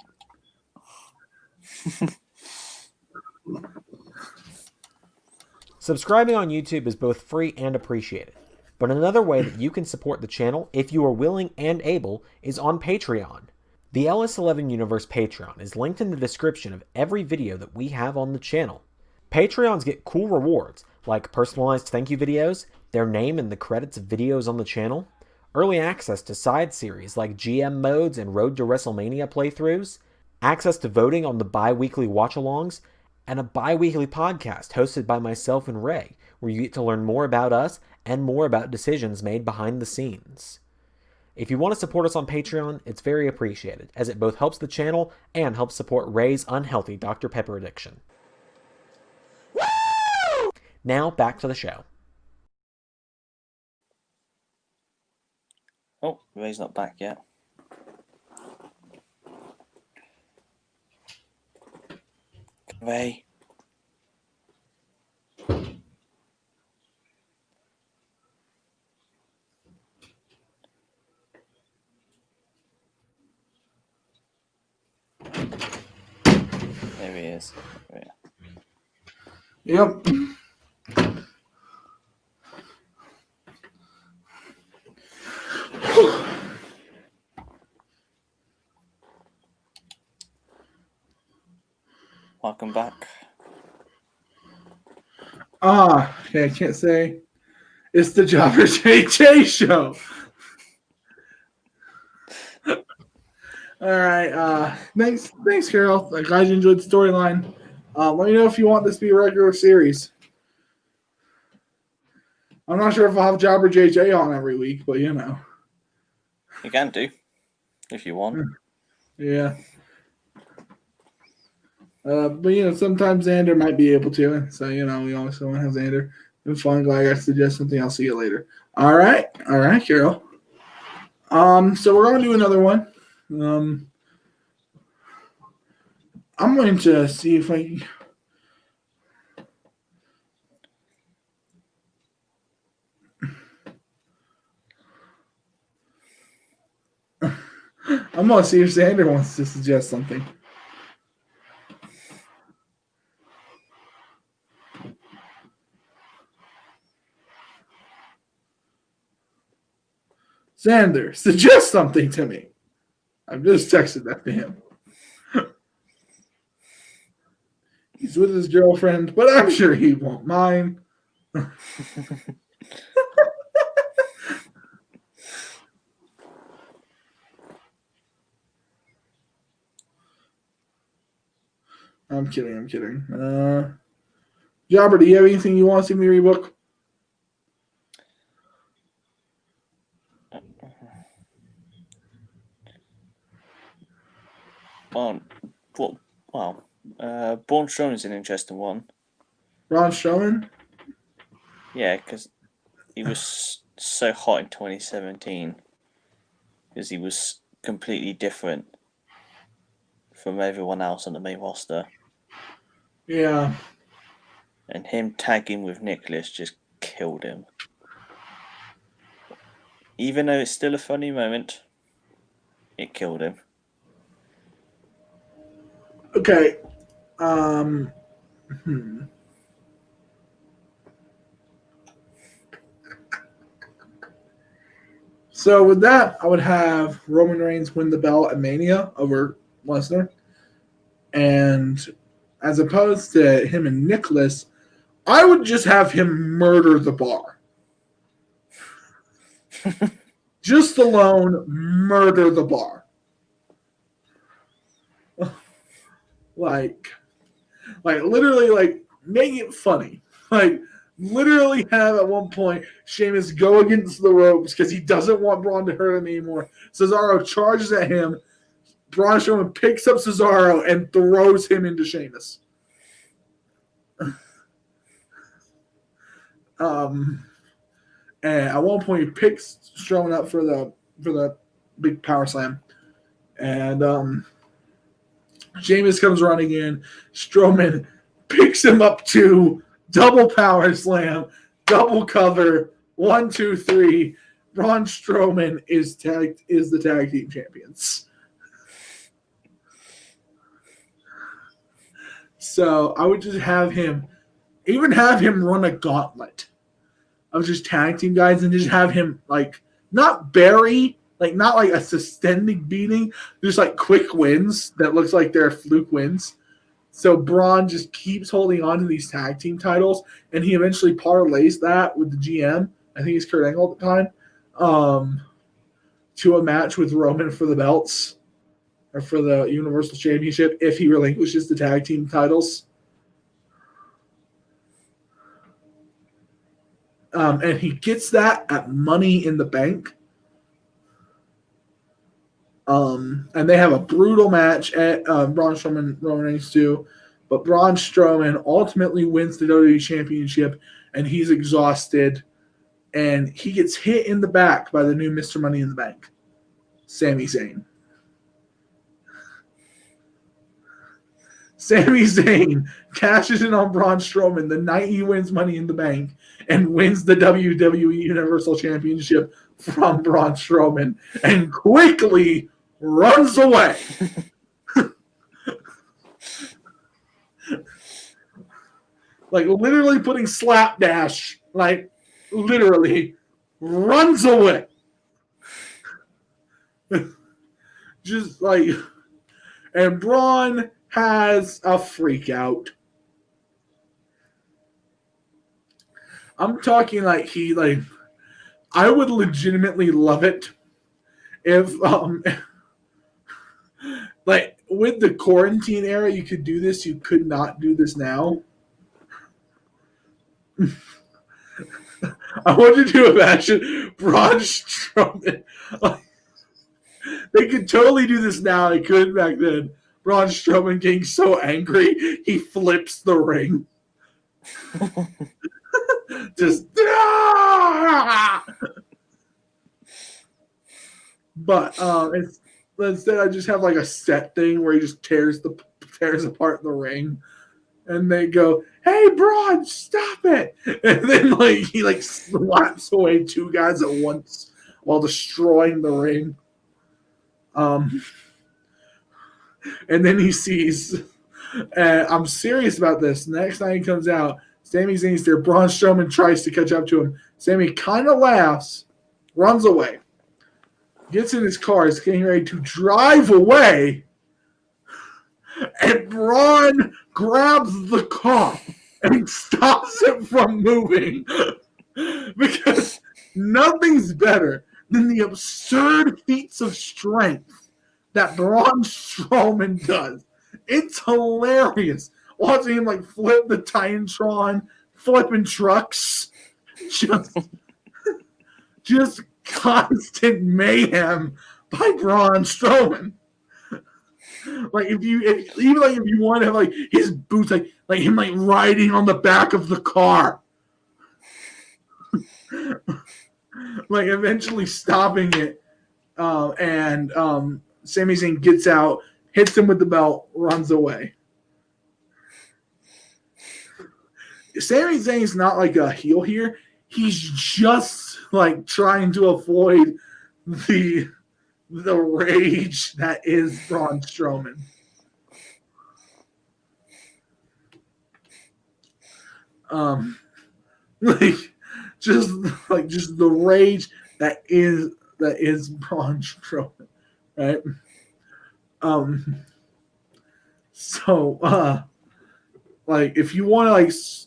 Subscribing on YouTube is both free and appreciated. But another way that you can support the channel, if you are willing and able, is on Patreon. The LS11 Universe Patreon is linked in the description of every video that we have on the channel. Patreons get cool rewards, like personalized thank you videos, their name and the credits of videos on the channel, early access to side series like GM modes and Road to WrestleMania playthroughs, access to voting on the bi-weekly watch-alongs, and a bi-weekly podcast hosted by myself and Ray, where you get to learn more about us and more about decisions made behind the scenes. If you want to support us on Patreon, it's very appreciated, as it both helps the channel and helps support Ray's unhealthy Dr. Pepper addiction. Woo! Now, back to the show. Oh, Ray's not back yet. Ray. There he is. Yep. Welcome back. Okay, I can't say. It's the Jobber JJ show. All right. Thanks, Carol. I'm glad you enjoyed the storyline. Let me know if you want this to be a regular series. I'm not sure if I'll have Jobber JJ on every week, but you know. You can do if you want. Yeah. But you know, sometimes Xander might be able to. So you know, we always want to have Xander. Been fun. Glad I suggest something. I'll see you later. All right, Carol. So we're gonna do another one. I'm going to see if I. I'm gonna see if Xander wants to suggest something. Xander, suggest something to me. I've just texted that to him. He's with his girlfriend, but I'm sure he won't mind. I'm kidding. Jobber, do you have anything you want to see me rebook? Braun Strowman's an interesting one. Braun Strowman? Yeah, because he was so hot in 2017 because he was completely different from everyone else on the main roster. Yeah. And him tagging with Nicholas just killed him. Even though it's still a funny moment, it killed him. Okay. So with that, I would have Roman Reigns win the belt at Mania over Lesnar. And as opposed to him and Nicholas, I would just have him murder the Bar. Just alone, murder the Bar. Like literally, like, make it funny. Like, literally have at one point Sheamus go against the ropes because he doesn't want Braun to hurt him anymore. Cesaro charges at him. Braun Strowman picks up Cesaro and throws him into Sheamus. And at one point he picks Strowman up for the big power slam. And Sheamus comes running in. Strowman picks him up to double power slam, double cover, 1, 2, 3. Braun Strowman is the tag team champions. So I would just have him run a gauntlet of just tag team guys and just have him not bury, not like a systemic beating, just like quick wins that looks like they're fluke wins. So Braun just keeps holding on to these tag team titles, and he eventually parlays that with the GM. I think he's Kurt Angle at the time, to a match with Roman for the belts or for the Universal Championship if he relinquishes the tag team titles. And he gets that at Money in the Bank. And they have a brutal match at Braun Strowman, Roman Reigns 2. But Braun Strowman ultimately wins the WWE Championship, and he's exhausted. And he gets hit in the back by the new Mr. Money in the Bank, Sami Zayn. Sami Zayn cashes in on Braun Strowman the night he wins Money in the Bank and wins the WWE Universal Championship from Braun Strowman and quickly runs away. Literally putting slapdash, literally runs away. Just and Braun has a freak out. I'm talking I would legitimately love it if Like with the quarantine era, you could do this. You could not do this now. I want you to imagine Braun Strowman. Like, they could totally do this now. They couldn't back then. Braun Strowman getting so angry, he flips the ring. Just. But instead, I just have like a set thing where he just tears apart the ring, and they go, "Hey, Braun, stop it!" And then like he like slaps away two guys at once while destroying the ring. And then he sees, and I'm serious about this. Next night he comes out, Sami Zayn's there. Braun Strowman tries to catch up to him. Sami kind of laughs, runs away, gets in his car, is getting ready to drive away, and Braun grabs the car and stops it from moving because nothing's better than the absurd feats of strength that Braun Strowman does. It's hilarious watching him like flip the Titantron, flipping trucks, just constant mayhem by Braun Strowman. Like if you want to have like his boots like him like riding on the back of the car, like eventually stopping it, and Sami Zayn gets out, hits him with the belt, runs away. Sami Zayn's not like a heel here. He's just like trying to avoid the rage that is Braun Strowman. Just the rage that is Braun Strowman, right? Like if you want to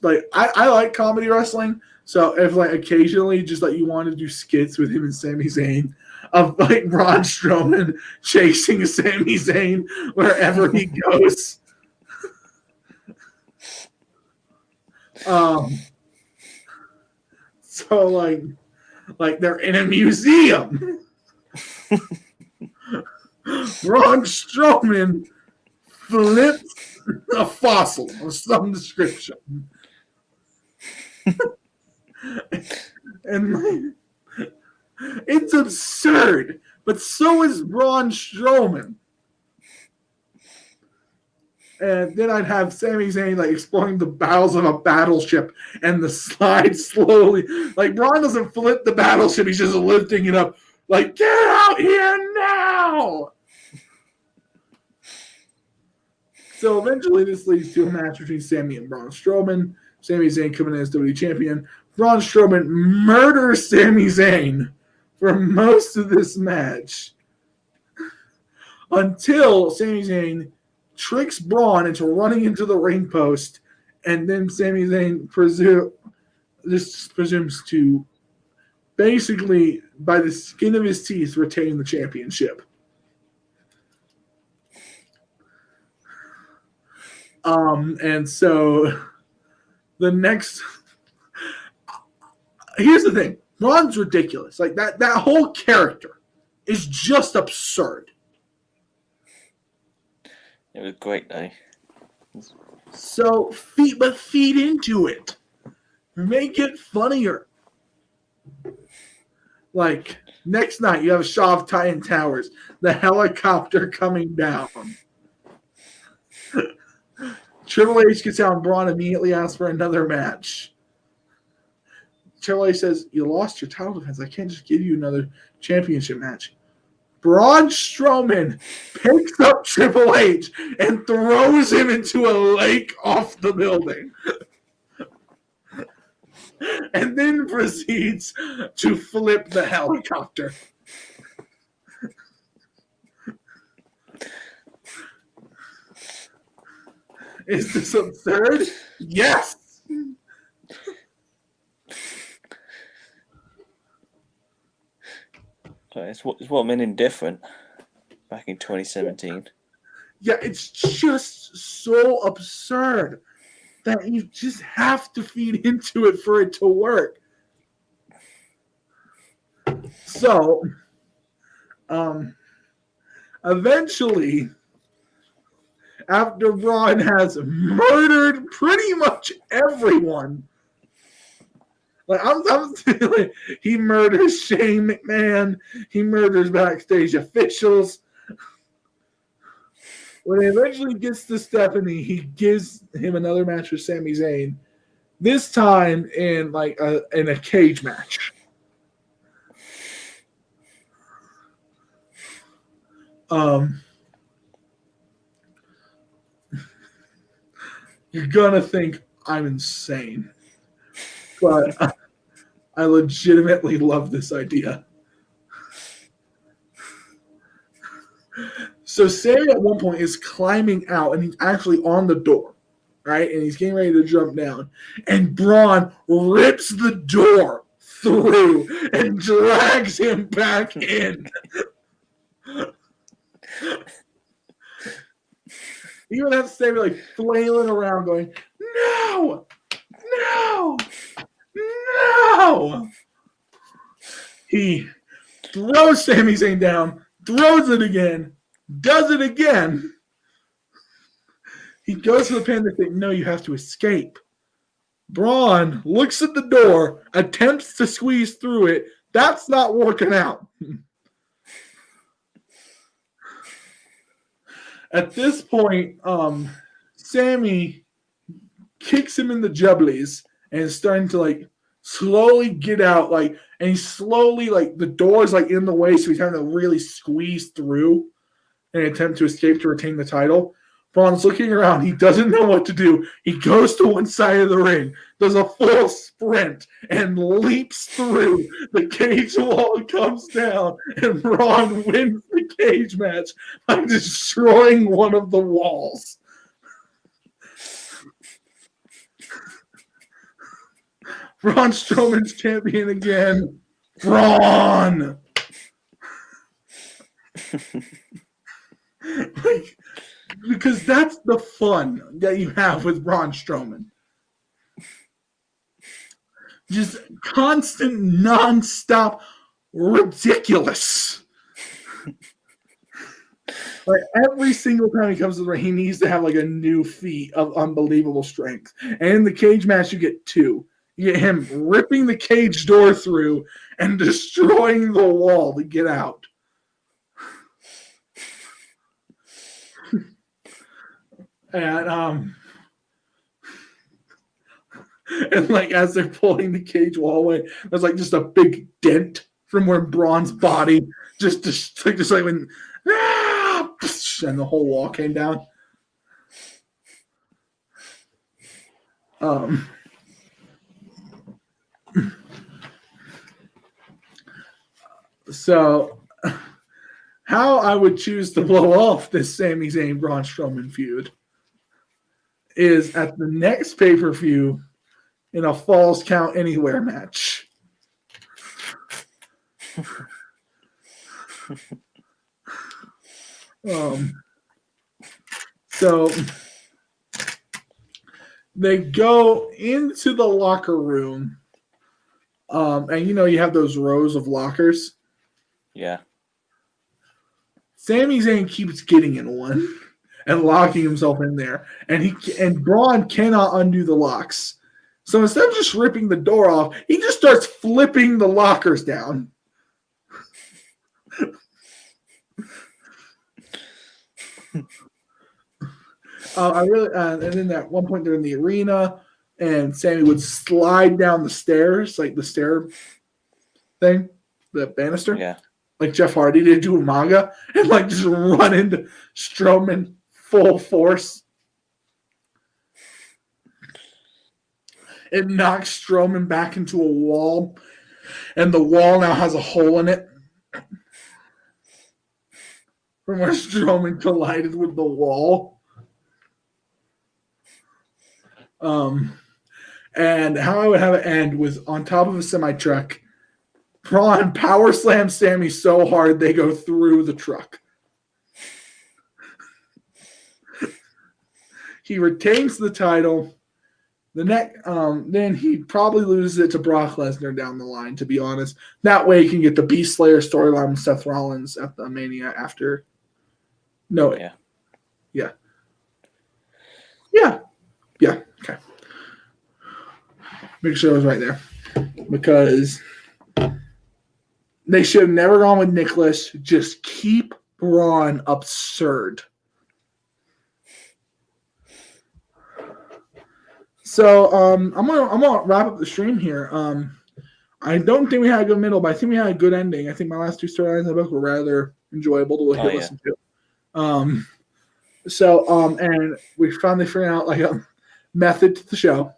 like I like comedy wrestling, so if like occasionally just like you want to do skits with him and Sami Zayn of like Braun Strowman chasing Sami Zayn wherever he goes. So like they're in a museum. Braun Strowman flips a fossil of some description. And like, it's absurd, but so is Braun Strowman. And then I'd have Sami Zayn like exploring the bowels of a battleship and the slide slowly. Like Braun doesn't flip the battleship, he's just lifting it up. Like, get out here now! So eventually this leads to a match between Sami and Braun Strowman. Sami Zayn coming in as WWE Champion. Braun Strowman murders Sami Zayn for most of this match until Sami Zayn tricks Braun into running into the ring post, and then Sami Zayn presumes to basically, by the skin of his teeth, retain the championship. And so the next, here's the thing: Braun's ridiculous. Like that whole character is just absurd. It was great though. So feed into it. Make it funnier. Like next night, you have a Shaw of Titan Towers, the helicopter coming down. Triple H gets out and Braun immediately asks for another match. Triple H says, "You lost your title defense. I can't just give you another championship match." Braun Strowman picks up Triple H and throws him into a lake off the building. And then proceeds to flip the helicopter. Is this absurd? Yes! It's what made him different. back in 2017. Yeah, it's just so absurd that you just have to feed into it for it to work. So, eventually, after Braun has murdered pretty much everyone, he murders Shane McMahon, he murders backstage officials. When he eventually gets to Stephanie, he gives him another match with Sami Zayn. This time in a cage match. You're gonna think I'm insane, but I legitimately love this idea. So Sammy at one point is climbing out, and he's actually on the door, right? And he's getting ready to jump down, and Braun rips the door through and drags him back in. Even have Sammy flailing around, going, "No, no, no!" He throws Sami Zayn down, throws it again, does it again. He goes to the pen to think, "No, you have to escape." Braun looks at the door, attempts to squeeze through it. That's not working out. At this point, Sammy kicks him in the jubblies and is starting to slowly get out, and he's slowly the door's in the way, so he's having to really squeeze through in an attempt to escape to retain the title. Braun's looking around. He doesn't know what to do. He goes to one side of the ring, does a full sprint, and leaps through the cage wall, comes down, and Braun wins the cage match by destroying one of the walls. Braun Strowman's champion again. Braun! Because that's the fun that you have with Braun Strowman. Just constant, non-stop, ridiculous. Every single time he comes to the ring, he needs to have a new feat of unbelievable strength. And in the cage match, you get two. You get him ripping the cage door through and destroying the wall to get out. And as they're pulling the cage wall away, there's just a big dent from where Braun's body just when and the whole wall came down. So how I would choose to blow off this Sami Zayn Braun Strowman feud is at the next pay-per-view in a Falls Count Anywhere match. So they go into the locker room, and you have those rows of lockers. Yeah. Sami Zayn keeps getting in one and locking himself in there, and Braun cannot undo the locks. So instead of just ripping the door off, he just starts flipping the lockers down. And then at one point they're in the arena, and Sammy would slide down the stairs, the stair thing, the banister. Yeah. Like Jeff Hardy did to Umaga, and just run into Strowman full force. It knocks Strowman back into a wall, and the wall now has a hole in it from where Strowman collided with the wall. And how I would have it end was on top of a semi-truck. Braun power slams Sammy so hard they go through the truck. He retains the title. Then he probably loses it to Brock Lesnar down the line, to be honest. That way he can get the Beast Slayer storyline with Seth Rollins at the Mania after. No. Yeah. Yeah. Yeah. Yeah. Okay. Make sure I was right there. Because they should have never gone with Nicholas. Just keep Braun absurd. So I'm gonna wrap up the stream here. I don't think we had a good middle, but I think we had a good ending. I think my last two storylines in the book were rather enjoyable to listen to. And we finally figured out like a method to the show.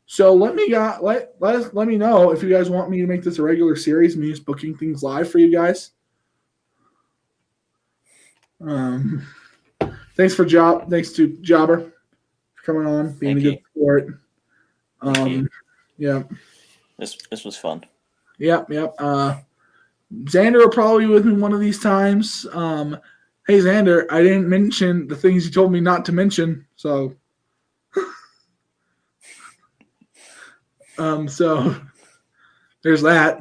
So let me know if you guys want me to make this a regular series, me just booking things live for you guys. Thanks to Jobber for coming on, being a good sport. Yeah. This was fun. Yep. Xander will probably be with me one of these times. Hey Xander, I didn't mention the things you told me not to mention, so so there's that.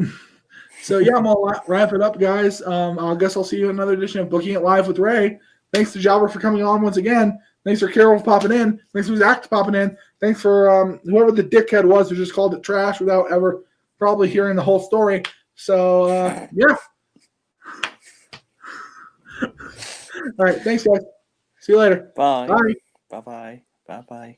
So yeah, I'm gonna wrap it up, guys. I guess I'll see you in another edition of Booking It Live with Ray. Thanks to Jobber for coming on once again. Thanks for Carol for popping in. Thanks for Zach for popping in. Thanks for whoever the dickhead was who just called it trash without ever probably hearing the whole story. So yeah. All right, thanks guys. See you later. Bye. Bye. Bye-bye. Bye-bye.